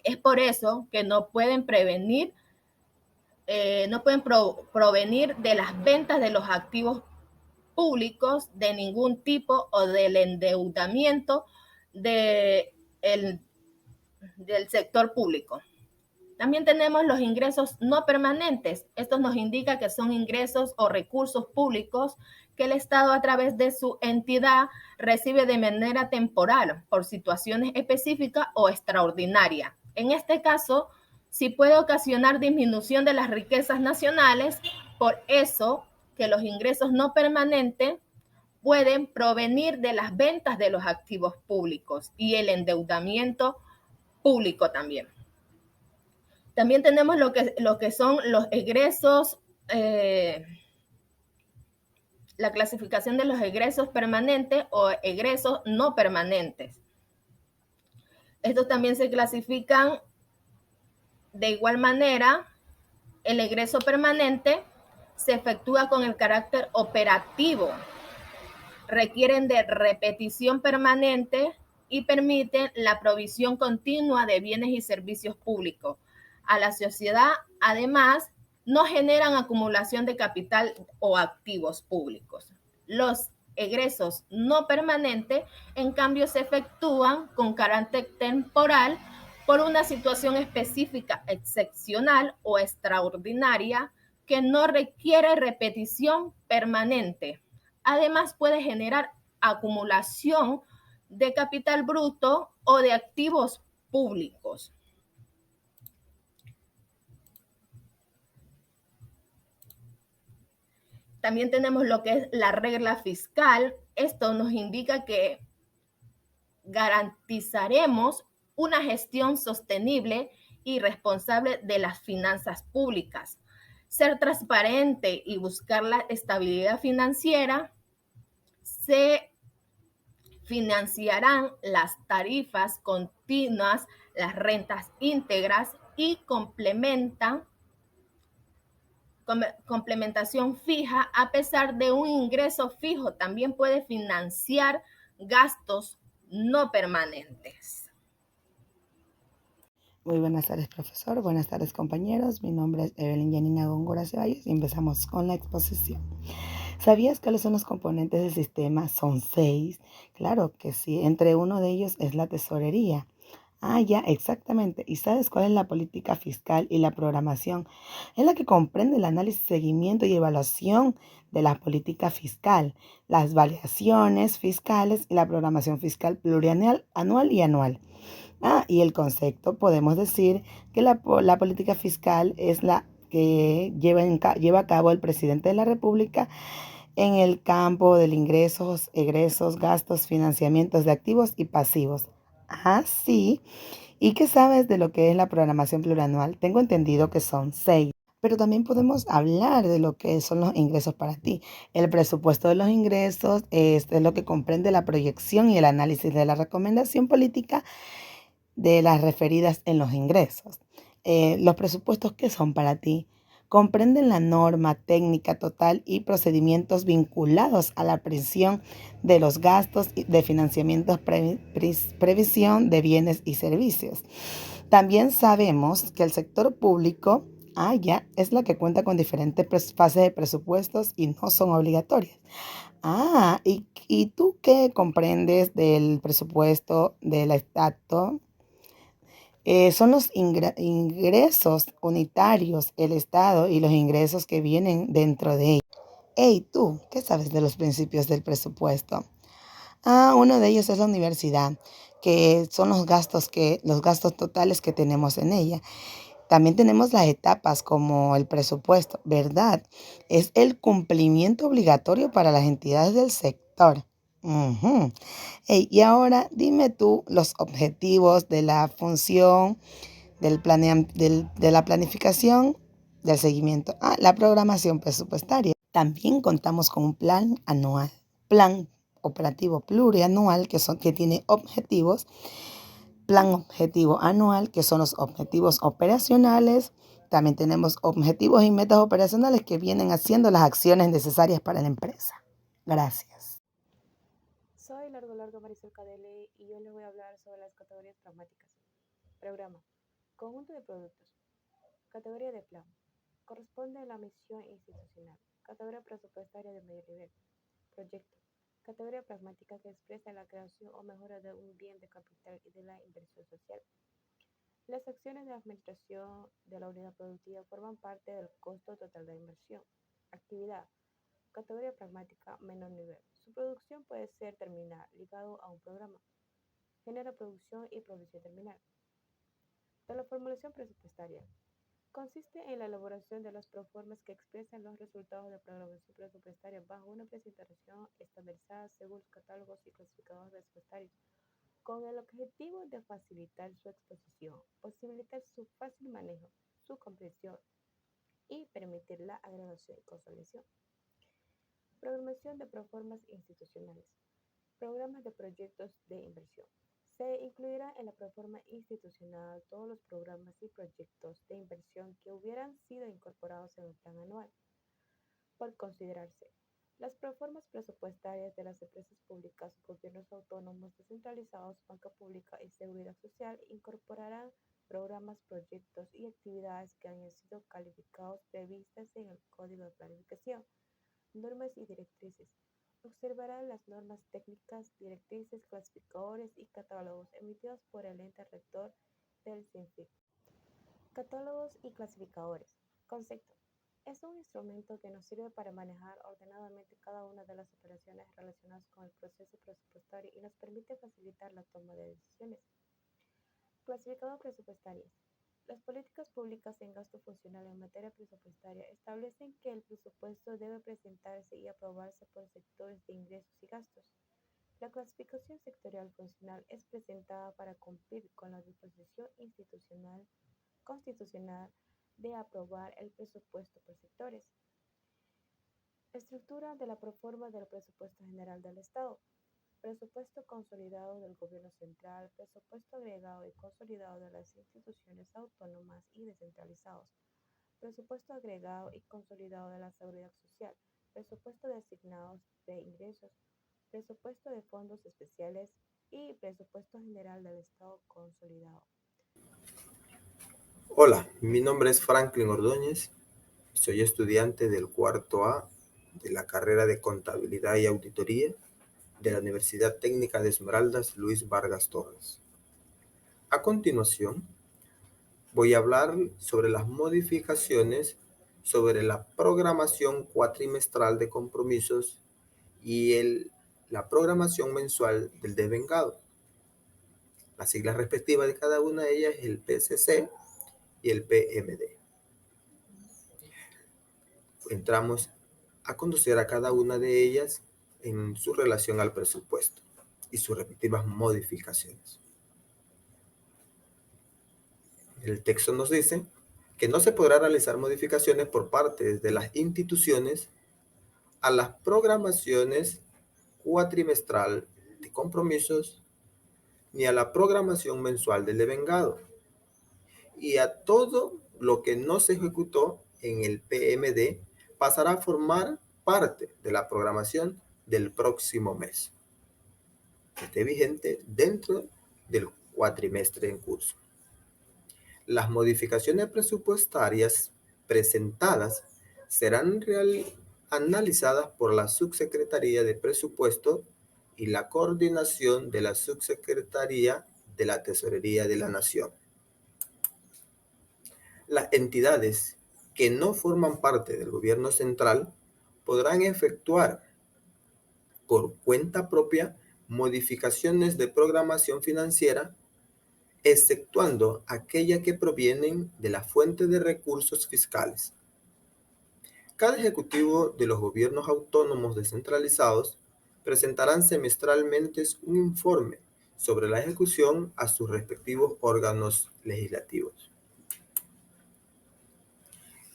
Es por eso que no pueden provenir de las ventas de los activos públicos de ningún tipo o del endeudamiento del sector público. También tenemos los ingresos no permanentes. Esto nos indica que son ingresos o recursos públicos que el Estado a través de su entidad recibe de manera temporal por situaciones específicas o extraordinarias. En este caso, sí puede ocasionar disminución de las riquezas nacionales, por eso que los ingresos no permanentes pueden provenir de las ventas de los activos públicos y el endeudamiento público también. También tenemos lo que son los egresos, la clasificación de los egresos permanentes o egresos no permanentes. Estos también se clasifican de igual manera El egreso permanente se efectúa con el carácter operativo, requieren de repetición permanente y permiten la provisión continua de bienes y servicios públicos a la sociedad. Además, no generan acumulación de capital o activos públicos. Los egresos no permanentes, en cambio, se efectúan con carácter temporal por una situación específica, excepcional o extraordinaria que no requiere repetición permanente. Además, puede generar acumulación de capital bruto o de activos públicos. También tenemos lo que es la regla fiscal. Esto nos indica que garantizaremos una gestión sostenible y responsable de las finanzas públicas. Ser transparente y buscar la estabilidad financiera. Se financiarán las tarifas continuas, las rentas íntegras y complementación fija a pesar de un ingreso fijo. También puede financiar gastos no permanentes. Muy buenas tardes, profesor. Buenas tardes, compañeros. Mi nombre es Evelyn Yanina Góngora Ceballos y empezamos con la exposición. ¿Sabías cuáles son los componentes del sistema? Son 6. Claro que sí. Entre uno de ellos es la tesorería. Ya, exactamente. ¿Y sabes cuál es la política fiscal y la programación? Es la que comprende el análisis, seguimiento y evaluación de la política fiscal, las variaciones fiscales y la programación fiscal plurianual, anual y anual. Y el concepto, podemos decir que la política fiscal es la que lleva a cabo el presidente de la República en el campo de ingresos, egresos, gastos, financiamientos de activos y pasivos. Sí. ¿Y qué sabes de lo que es la programación plurianual? Tengo entendido que son 6. Pero también podemos hablar de lo que son los ingresos para ti. El presupuesto de los ingresos es lo que comprende la proyección y el análisis de la recomendación política de las referidas en los ingresos. Los presupuestos que son para ti comprenden la norma técnica total y procedimientos vinculados a la previsión de los gastos de financiamiento, previsión de bienes y servicios. También sabemos que el sector público es la que cuenta con diferentes fases de presupuestos y no son obligatorias. ¿Y tú qué comprendes del presupuesto del Estado? Son los ingresos unitarios, el Estado y los ingresos que vienen dentro de ellos. ¿Tú qué sabes de los principios del presupuesto? Uno de ellos es la universidad, que son los gastos totales que tenemos en ella. También tenemos las etapas como el presupuesto, ¿verdad? Es el cumplimiento obligatorio para las entidades del sector. Y ahora dime tú los objetivos de la función de la planificación, del seguimiento. La programación presupuestaria. También contamos con un plan anual, plan operativo plurianual que tiene objetivos, plan objetivo anual que son los objetivos operacionales. También tenemos objetivos y metas operacionales que vienen haciendo las acciones necesarias para la empresa. Gracias. Soy Largo Marisol Cadele y hoy les voy a hablar sobre las categorías pragmáticas. Programa. Conjunto de productos. Categoría de plan. Corresponde a la misión institucional. Categoría presupuestaria de medio nivel. Proyecto. Categoría pragmática que expresa la creación o mejora de un bien de capital y de la inversión social. Las acciones de administración de la unidad productiva forman parte del costo total de inversión. Actividad. Categoría pragmática menor nivel. Su producción puede ser terminal, ligado a un programa. Genera producción y provisión terminal. De la formulación presupuestaria. Consiste en la elaboración de las proformas que expresan los resultados de programación presupuestaria bajo una presentación estandarizada según los catálogos y clasificadores presupuestarios, con el objetivo de facilitar su exposición, posibilitar su fácil manejo, su comprensión y permitir la agregación y consolidación. Programación de proformas institucionales. Programas de proyectos de inversión. Se incluirá en la proforma institucional todos los programas y proyectos de inversión que hubieran sido incorporados en el plan anual. Por considerarse, las proformas presupuestarias de las empresas públicas, gobiernos autónomos descentralizados, banca pública y seguridad social incorporarán programas, proyectos y actividades que hayan sido calificados previstas en el Código de Planificación, normas y directrices. Observará las normas técnicas, directrices, clasificadores y catálogos emitidos por el ente rector del CINFIC. Catálogos y clasificadores. Concepto. Es un instrumento que nos sirve para manejar ordenadamente cada una de las operaciones relacionadas con el proceso presupuestario y nos permite facilitar la toma de decisiones. Clasificador presupuestario. Las políticas públicas en gasto funcional en materia presupuestaria establecen que el presupuesto debe presentarse y aprobarse por sectores de ingresos y gastos. La clasificación sectorial funcional es presentada para cumplir con la disposición constitucional de aprobar el presupuesto por sectores. Estructura de la proforma del presupuesto general del Estado. Presupuesto consolidado del Gobierno Central, presupuesto agregado y consolidado de las instituciones autónomas y descentralizados, presupuesto agregado y consolidado de la Seguridad Social, presupuesto de asignados de ingresos, presupuesto de fondos especiales y presupuesto general del Estado consolidado. Hola, mi nombre es Franklin Ordóñez, soy estudiante del cuarto A de la carrera de Contabilidad y Auditoría de la Universidad Técnica de Esmeraldas Luis Vargas Torres. A continuación, voy a hablar sobre las modificaciones sobre la programación cuatrimestral de compromisos y la programación mensual del devengado. Las siglas respectivas de cada una de ellas es el PCC y el PMD. Entramos a conocer a cada una de ellas en su relación al presupuesto y sus respectivas modificaciones. El texto nos dice que no se podrá realizar modificaciones por parte de las instituciones a las programaciones cuatrimestral de compromisos ni a la programación mensual del devengado y a todo lo que no se ejecutó en el PMD pasará a formar parte de la programación del próximo mes, que esté vigente dentro del cuatrimestre en curso. Las modificaciones presupuestarias presentadas serán analizadas por la Subsecretaría de Presupuesto y la coordinación de la Subsecretaría de la Tesorería de la Nación. Las entidades que no forman parte del gobierno central podrán efectuar por cuenta propia modificaciones de programación financiera, exceptuando aquellas que provienen de la fuente de recursos fiscales. Cada ejecutivo de los gobiernos autónomos descentralizados presentarán semestralmente un informe sobre la ejecución a sus respectivos órganos legislativos.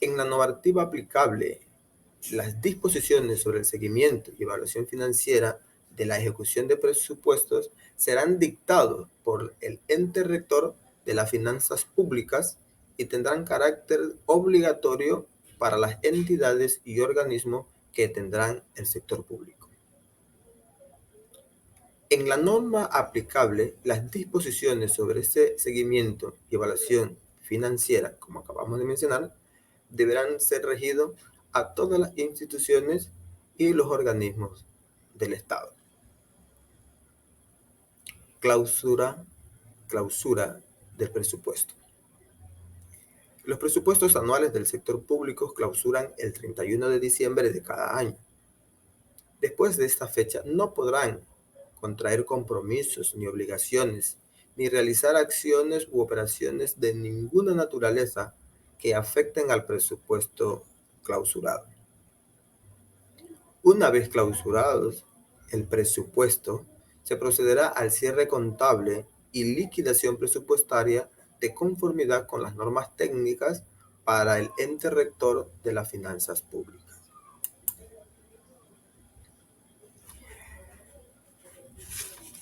En la normativa aplicable, las disposiciones sobre el seguimiento y evaluación financiera de la ejecución de presupuestos serán dictados por el ente rector de las finanzas públicas y tendrán carácter obligatorio para las entidades y organismos que tendrán el sector público. En la norma aplicable, las disposiciones sobre ese seguimiento y evaluación financiera, como acabamos de mencionar, deberán ser regidos a todas las instituciones y los organismos del Estado. Clausura del presupuesto. Los presupuestos anuales del sector público clausuran el 31 de diciembre de cada año. Después de esta fecha no podrán contraer compromisos ni obligaciones, ni realizar acciones u operaciones de ninguna naturaleza que afecten al presupuesto clausurado. Una vez clausurados el presupuesto, se procederá al cierre contable y liquidación presupuestaria de conformidad con las normas técnicas para el ente rector de las finanzas públicas.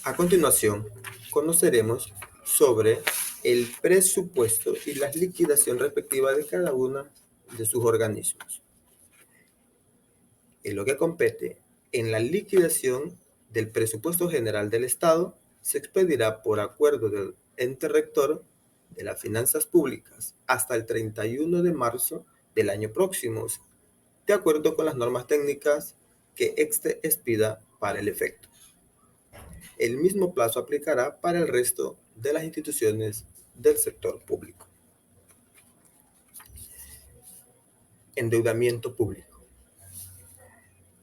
A continuación, conoceremos sobre el presupuesto y la liquidación respectiva de cada uno de sus organismos. En lo que compete en la liquidación del presupuesto general del Estado, se expedirá por acuerdo del ente rector de las finanzas públicas hasta el 31 de marzo del año próximo, de acuerdo con las normas técnicas que éste expida para el efecto. El mismo plazo aplicará para el resto de las instituciones del sector público. Endeudamiento público.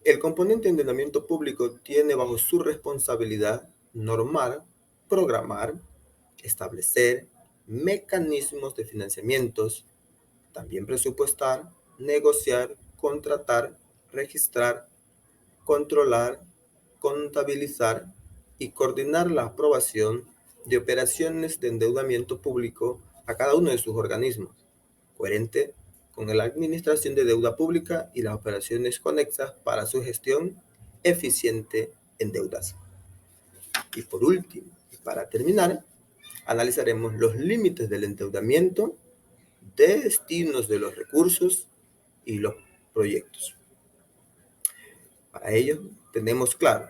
El componente endeudamiento público tiene bajo su responsabilidad normar, programar, establecer mecanismos de financiamientos, también presupuestar, negociar, contratar, registrar, controlar, contabilizar y coordinar la aprobación de operaciones de endeudamiento público a cada uno de sus organismos, coherente con la administración de deuda pública y las operaciones conexas para su gestión eficiente en deudas. Y por último, y para terminar, analizaremos los límites del endeudamiento, destinos de los recursos y los proyectos. Para ello, tenemos claro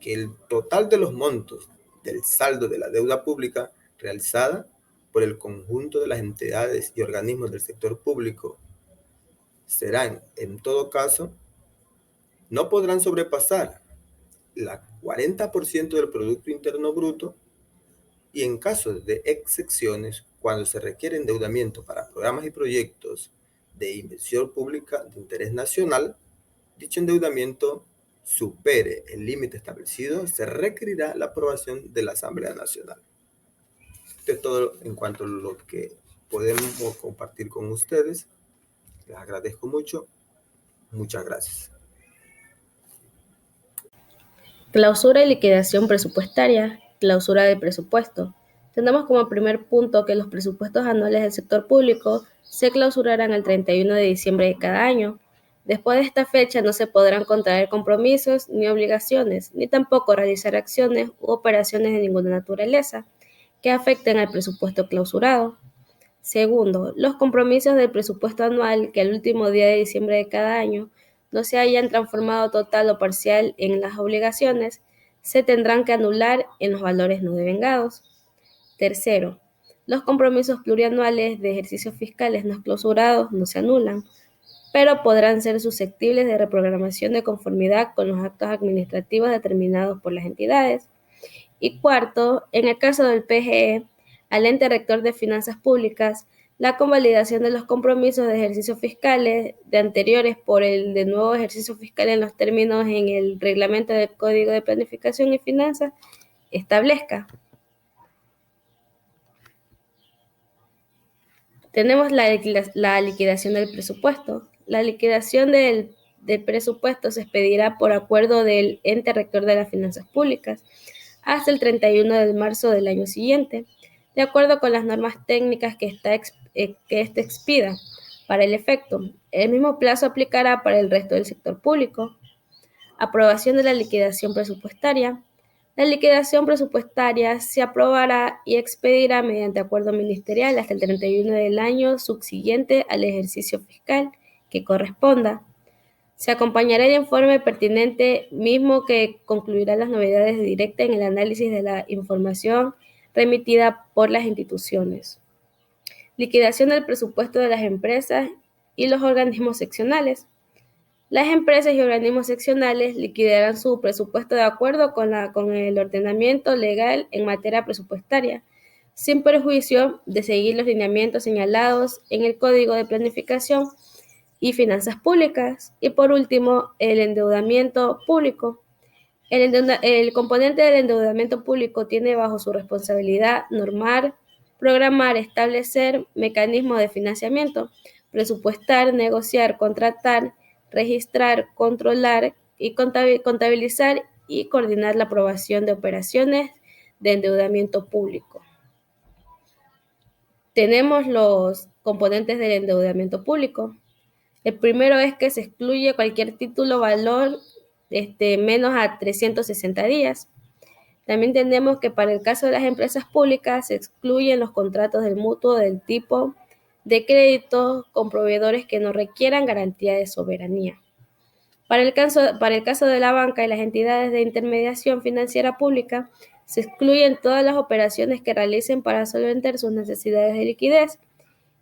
que el total de los montos del saldo de la deuda pública realizada por el conjunto de las entidades y organismos del sector público serán, en todo caso, no podrán sobrepasar el 40% del Producto Interno Bruto y en caso de excepciones, cuando se requiere endeudamiento para programas y proyectos de inversión pública de interés nacional, dicho endeudamiento supere el límite establecido, se requerirá la aprobación de la Asamblea Nacional. Esto es todo en cuanto a lo que podemos compartir con ustedes. Les agradezco mucho. Muchas gracias. Clausura y liquidación presupuestaria. Clausura del presupuesto. Tenemos como primer punto que los presupuestos anuales del sector público se clausurarán el 31 de diciembre de cada año. Después de esta fecha no se podrán contraer compromisos ni obligaciones, ni tampoco realizar acciones u operaciones de ninguna naturaleza que afecten al presupuesto clausurado. Segundo, los compromisos del presupuesto anual que al último día de diciembre de cada año no se hayan transformado total o parcial en las obligaciones, se tendrán que anular en los valores no devengados. Tercero, los compromisos plurianuales de ejercicios fiscales no clausurados no se anulan, pero podrán ser susceptibles de reprogramación de conformidad con los actos administrativos determinados por las entidades. Y cuarto, en el caso del PGE, al ente rector de finanzas públicas, la convalidación de los compromisos de ejercicios fiscales de anteriores por el de nuevo ejercicio fiscal en los términos en el reglamento del Código de Planificación y Finanzas establezca. Tenemos la liquidación del presupuesto. La liquidación del presupuesto se expedirá por acuerdo del ente rector de las finanzas públicas hasta el 31 de marzo del año siguiente, de acuerdo con las normas técnicas que éste expida para el efecto. El mismo plazo aplicará para el resto del sector público. Aprobación de la liquidación presupuestaria. La liquidación presupuestaria se aprobará y expedirá mediante acuerdo ministerial hasta el 31 del año subsiguiente al ejercicio fiscal que corresponda. Se acompañará el informe pertinente mismo que concluirá las novedades directas en el análisis de la información remitida por las instituciones. Liquidación del presupuesto de las empresas y los organismos seccionales. Las empresas y organismos seccionales liquidarán su presupuesto de acuerdo con el ordenamiento legal en materia presupuestaria, sin perjuicio de seguir los lineamientos señalados en el Código de Planificación y Finanzas Públicas. Y por último, el endeudamiento público. El componente del endeudamiento público tiene bajo su responsabilidad normar, programar, establecer mecanismos de financiamiento, presupuestar, negociar, contratar, registrar, controlar y contabilizar y coordinar la aprobación de operaciones de endeudamiento público. Tenemos los componentes del endeudamiento público. El primero es que se excluye cualquier título valor menos a 360 días. También tenemos que para el caso de las empresas públicas se excluyen los contratos del mutuo del tipo de crédito con proveedores que no requieran garantía de soberanía. Para el caso de la banca y las entidades de intermediación financiera pública, se excluyen todas las operaciones que realicen para solventar sus necesidades de liquidez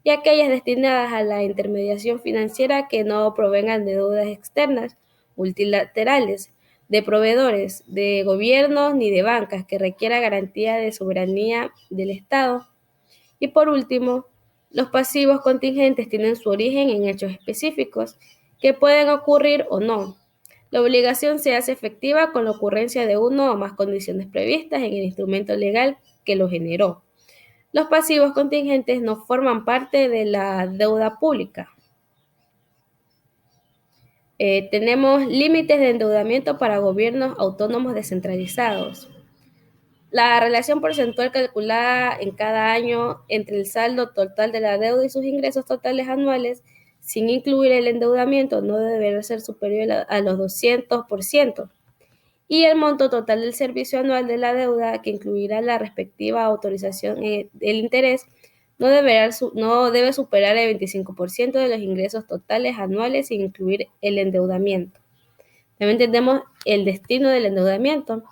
y aquellas destinadas a la intermediación financiera que no provengan de deudas externas, multilaterales, de proveedores, de gobiernos ni de bancas que requiera garantía de soberanía del Estado. Y por último, los pasivos contingentes tienen su origen en hechos específicos que pueden ocurrir o no. La obligación se hace efectiva con la ocurrencia de uno o más condiciones previstas en el instrumento legal que lo generó. Los pasivos contingentes no forman parte de la deuda pública. Tenemos límites de endeudamiento para gobiernos autónomos descentralizados. La relación porcentual calculada en cada año entre el saldo total de la deuda y sus ingresos totales anuales, sin incluir el endeudamiento, no deberá ser superior a los 200%. Y el monto total del servicio anual de la deuda, que incluirá la respectiva autorización del interés, no debe superar el 25% de los ingresos totales anuales sin incluir el endeudamiento. También tenemos el destino del endeudamiento.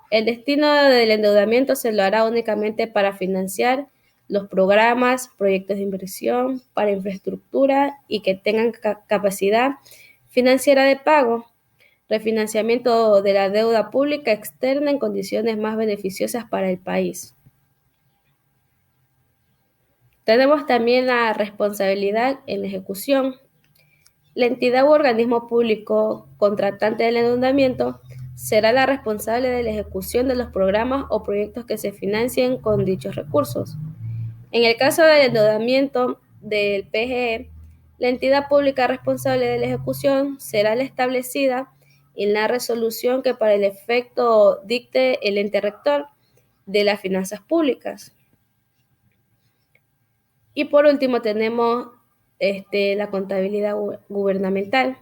El destino del endeudamiento se lo hará únicamente para financiar los programas, proyectos de inversión, para infraestructura y que tengan capacidad financiera de pago, refinanciamiento de la deuda pública externa en condiciones más beneficiosas para el país. Tenemos también la responsabilidad en la ejecución. La entidad u organismo público contratante del endeudamiento será la responsable de la ejecución de los programas o proyectos que se financien con dichos recursos. En el caso del endeudamiento del PGE, la entidad pública responsable de la ejecución será la establecida en la resolución que para el efecto dicte el ente rector de las finanzas públicas. Y por último tenemos la contabilidad gubernamental.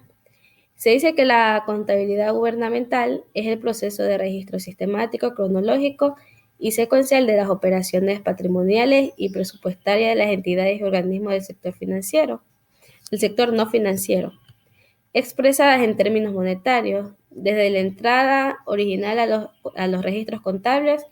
Se dice que la contabilidad gubernamental es el proceso de registro sistemático, cronológico y secuencial de las operaciones patrimoniales y presupuestarias de las entidades y organismos del sector financiero, del sector no financiero, expresadas en términos monetarios, desde la entrada original a los registros contables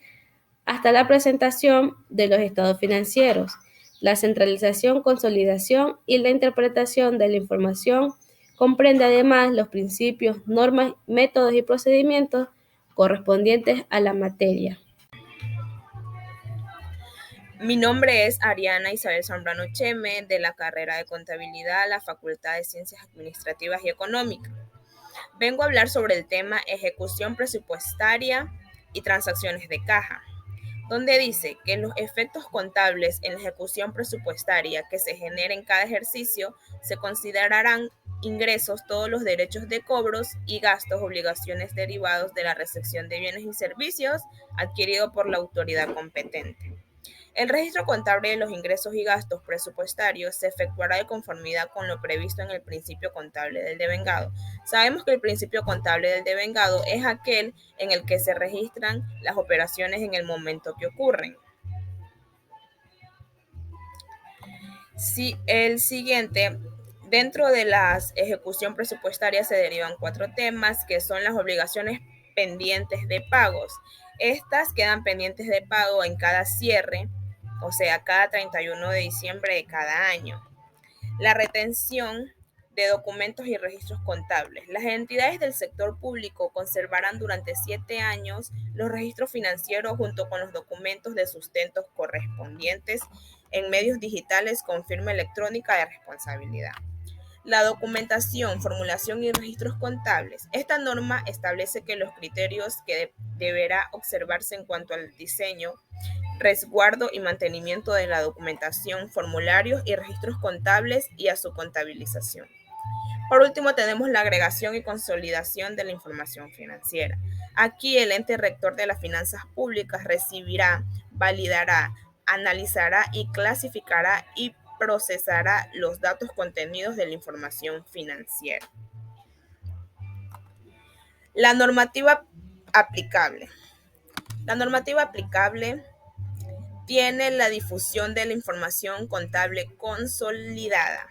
hasta la presentación de los estados financieros, la centralización, consolidación y la interpretación de la información. Comprende además los principios, normas, métodos y procedimientos correspondientes a la materia. Mi nombre es Ariana Isabel Zambrano Cheme, de la carrera de Contabilidad, la Facultad de Ciencias Administrativas y Económicas. Vengo a hablar sobre el tema ejecución presupuestaria y transacciones de caja, donde dice que los efectos contables en la ejecución presupuestaria que se generen en cada ejercicio se considerarán ingresos todos los derechos de cobros y gastos, obligaciones derivados de la recepción de bienes y servicios adquiridos por la autoridad competente. El registro contable de los ingresos y gastos presupuestarios se efectuará de conformidad con lo previsto en el principio contable del devengado. Sabemos que el principio contable del devengado es aquel en el que se registran las operaciones en el momento que ocurren. El siguiente, dentro de la ejecución presupuestaria se derivan 4 temas, que son las obligaciones pendientes de pagos. Estas quedan pendientes de pago en cada cierre, o sea, cada 31 de diciembre de cada año. La retención de documentos y registros contables. Las entidades del sector público conservarán durante 7 años los registros financieros junto con los documentos de sustento correspondientes en medios digitales con firma electrónica de responsabilidad. La documentación, formulación y registros contables. Esta norma establece que los criterios que deberá observarse en cuanto al diseño, resguardo y mantenimiento de la documentación, formularios y registros contables y a su contabilización. Por último, tenemos la agregación y consolidación de la información financiera. Aquí el ente rector de las finanzas públicas recibirá, validará, analizará y clasificará y procesará los datos contenidos de la información financiera. La normativa aplicable. La normativa aplicable tiene la difusión de la información contable consolidada,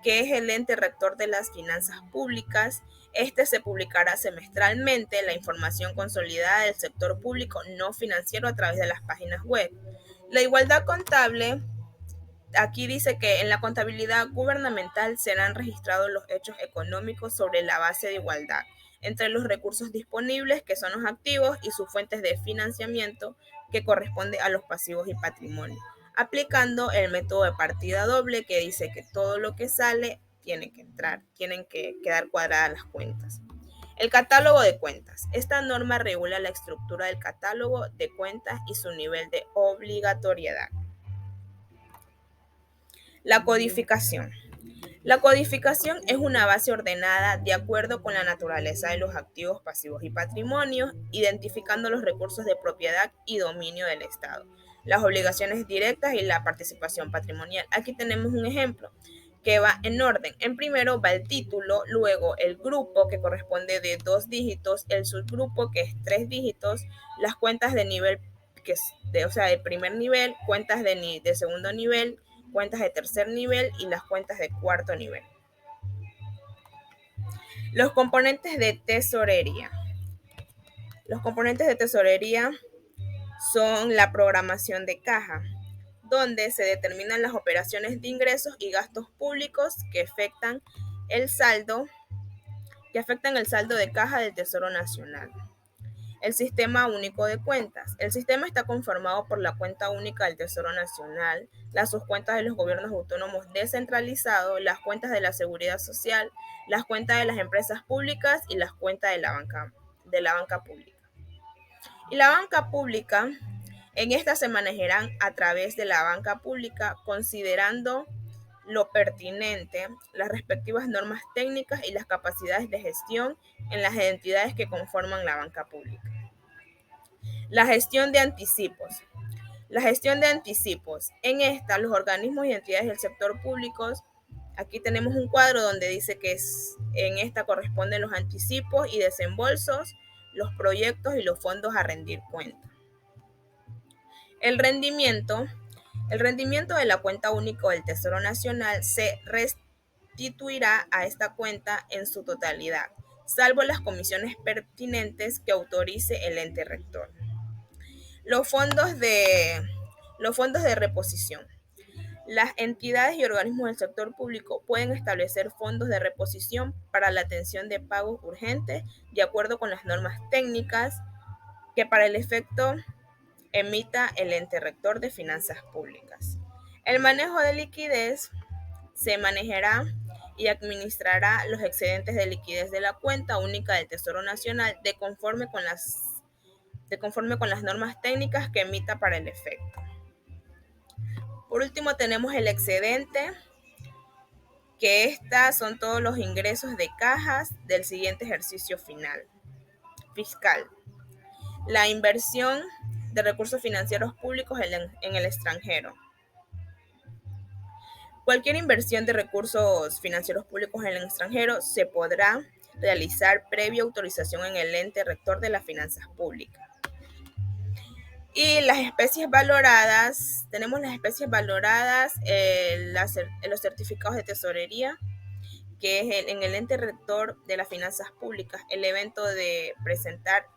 que es el ente rector de las finanzas públicas. Este se publicará semestralmente la información consolidada del sector público no financiero a través de las páginas web. La igualdad contable, aquí dice que en la contabilidad gubernamental serán registrados los hechos económicos sobre la base de igualdad entre los recursos disponibles, que son los activos, y sus fuentes de financiamiento, que corresponde a los pasivos y patrimonio, aplicando el método de partida doble, que dice que todo lo que sale tiene que entrar, tienen que quedar cuadradas las cuentas. El catálogo de cuentas. Esta norma regula la estructura del catálogo de cuentas y su nivel de obligatoriedad. La codificación. La codificación es una base ordenada de acuerdo con la naturaleza de los activos, pasivos y patrimonios, identificando los recursos de propiedad y dominio del Estado, las obligaciones directas y la participación patrimonial. Aquí tenemos un ejemplo que va en orden. En primero va el título, luego el grupo, que corresponde de 2 dígitos, el subgrupo, que es 3 dígitos, las cuentas de nivel, que es de primer nivel, cuentas de segundo nivel, cuentas de tercer nivel y las cuentas de cuarto nivel. Los componentes de tesorería. Los componentes de tesorería son la programación de caja, donde se determinan las operaciones de ingresos y gastos públicos que afectan el saldo de caja del Tesoro Nacional. El Sistema Único de Cuentas. El sistema está conformado por la cuenta única del Tesoro Nacional, las subcuentas de los gobiernos autónomos descentralizados, las cuentas de la Seguridad Social, las cuentas de las empresas públicas y las cuentas de la banca pública. Y la banca pública, en esta se manejarán a través de la banca pública, considerando lo pertinente, las respectivas normas técnicas y las capacidades de gestión en las entidades que conforman la banca pública. La gestión de anticipos. La gestión de anticipos. En esta, los organismos y entidades del sector público, aquí tenemos un cuadro donde dice que en esta corresponden los anticipos y desembolsos, los proyectos y los fondos a rendir cuenta. El rendimiento de la cuenta única del Tesoro Nacional se restituirá a esta cuenta en su totalidad, salvo las comisiones pertinentes que autorice el ente rector. Los fondos de reposición. Las entidades y organismos del sector público pueden establecer fondos de reposición para la atención de pagos urgentes de acuerdo con las normas técnicas que para el efecto emita el ente rector de finanzas públicas. El manejo de liquidez se manejará y administrará los excedentes de liquidez de la cuenta única del Tesoro Nacional de conforme con las normas técnicas que emita para el efecto. Por último tenemos el excedente, que estas son todos los ingresos de cajas del siguiente ejercicio fiscal. La inversión de recursos financieros públicos en el extranjero. Cualquier inversión de recursos financieros públicos en el extranjero se podrá realizar previa autorización en el ente rector de las finanzas públicas. Y las especies valoradas, tenemos las especies valoradas, los certificados de tesorería, que es en el ente rector de las finanzas públicas, el evento de presentar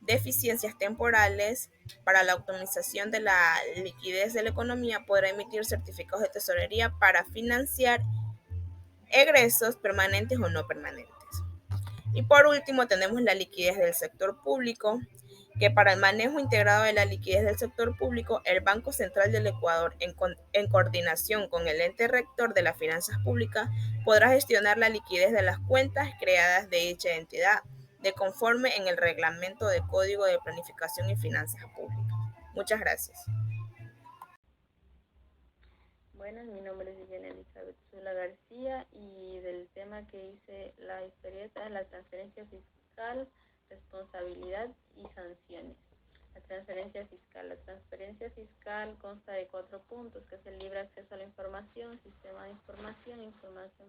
deficiencias temporales para la optimización de la liquidez de la economía, podrá emitir certificados de tesorería para financiar egresos permanentes o no permanentes. Y por último tenemos la liquidez del sector público, que para el manejo integrado de la liquidez del sector público, el Banco Central del Ecuador, en coordinación con el ente rector de las finanzas públicas, podrá gestionar la liquidez de las cuentas creadas de dicha entidad, de conforme en el Reglamento de Código de Planificación y Finanzas Públicas. Muchas gracias. Buenas, mi nombre es Liliana Elizabeth Zula García y del tema que hice la historieta es la transferencia fiscal, responsabilidad y sanciones. La transferencia fiscal consta de 4 puntos, que es el libre acceso a la información, sistema de información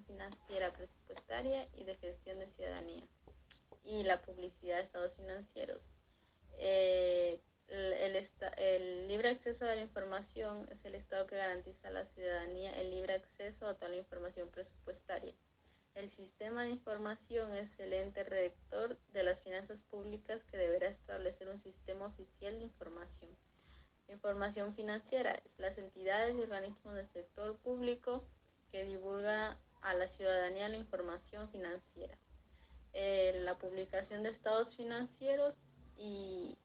financiera, presupuestaria y de gestión de ciudadanía, y la publicidad de estados financieros. El libre acceso a la información es el Estado que garantiza a la ciudadanía el libre acceso a toda la información presupuestaria. El sistema de información es el ente rector de las finanzas públicas que deberá establecer un sistema oficial de información. Información financiera, las entidades y organismos del sector público que divulgan a la ciudadanía la información financiera. La publicación de estados financieros y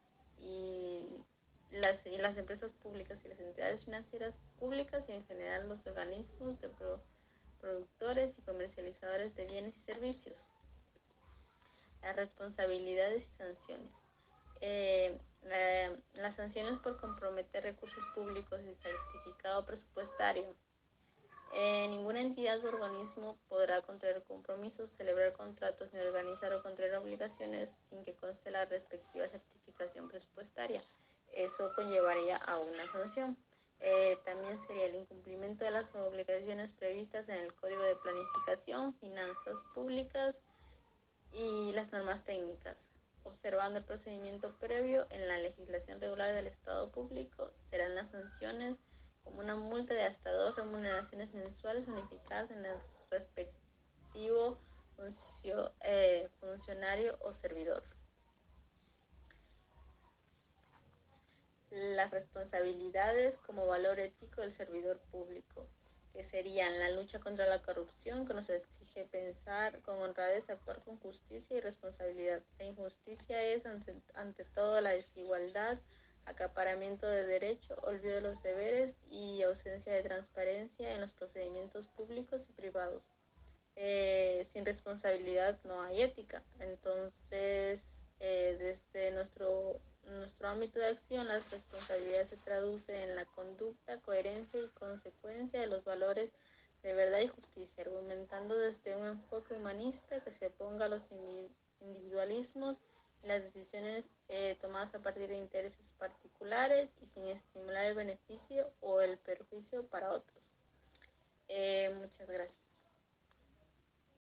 las empresas públicas y las entidades financieras públicas y en general los organismos de productores y comercializadores de bienes y servicios. Las responsabilidades y sanciones. Las sanciones por comprometer recursos públicos y certificado presupuestario. Ninguna entidad o organismo podrá contraer compromisos, celebrar contratos, ni organizar o contraer obligaciones sin que conste la respectiva certificación presupuestaria. Eso conllevaría a una sanción. También sería el incumplimiento de las obligaciones previstas en el Código de Planificación, Finanzas Públicas y las normas técnicas. Observando el procedimiento previo en la legislación regular del Estado público, serán las sanciones como una multa de hasta 2 remuneraciones mensuales unificadas en el respectivo funcionario o servidor. Las responsabilidades como valor ético del servidor público, que serían la lucha contra la corrupción, que nos exige pensar con honradez, actuar con justicia y responsabilidad. La injusticia es, ante todo, la desigualdad, acaparamiento de derechos, olvido de los deberes y ausencia de transparencia en los procedimientos públicos y privados. Sin responsabilidad no hay ética. Entonces, desde nuestro ámbito de acción, la responsabilidad se traduce en la conducta, coherencia y consecuencia de los valores de verdad y justicia, argumentando desde un enfoque humanista que se oponga a los individualismos y las decisiones tomadas a partir de intereses particulares y sin estimular el beneficio o el perjuicio para otros. Muchas gracias.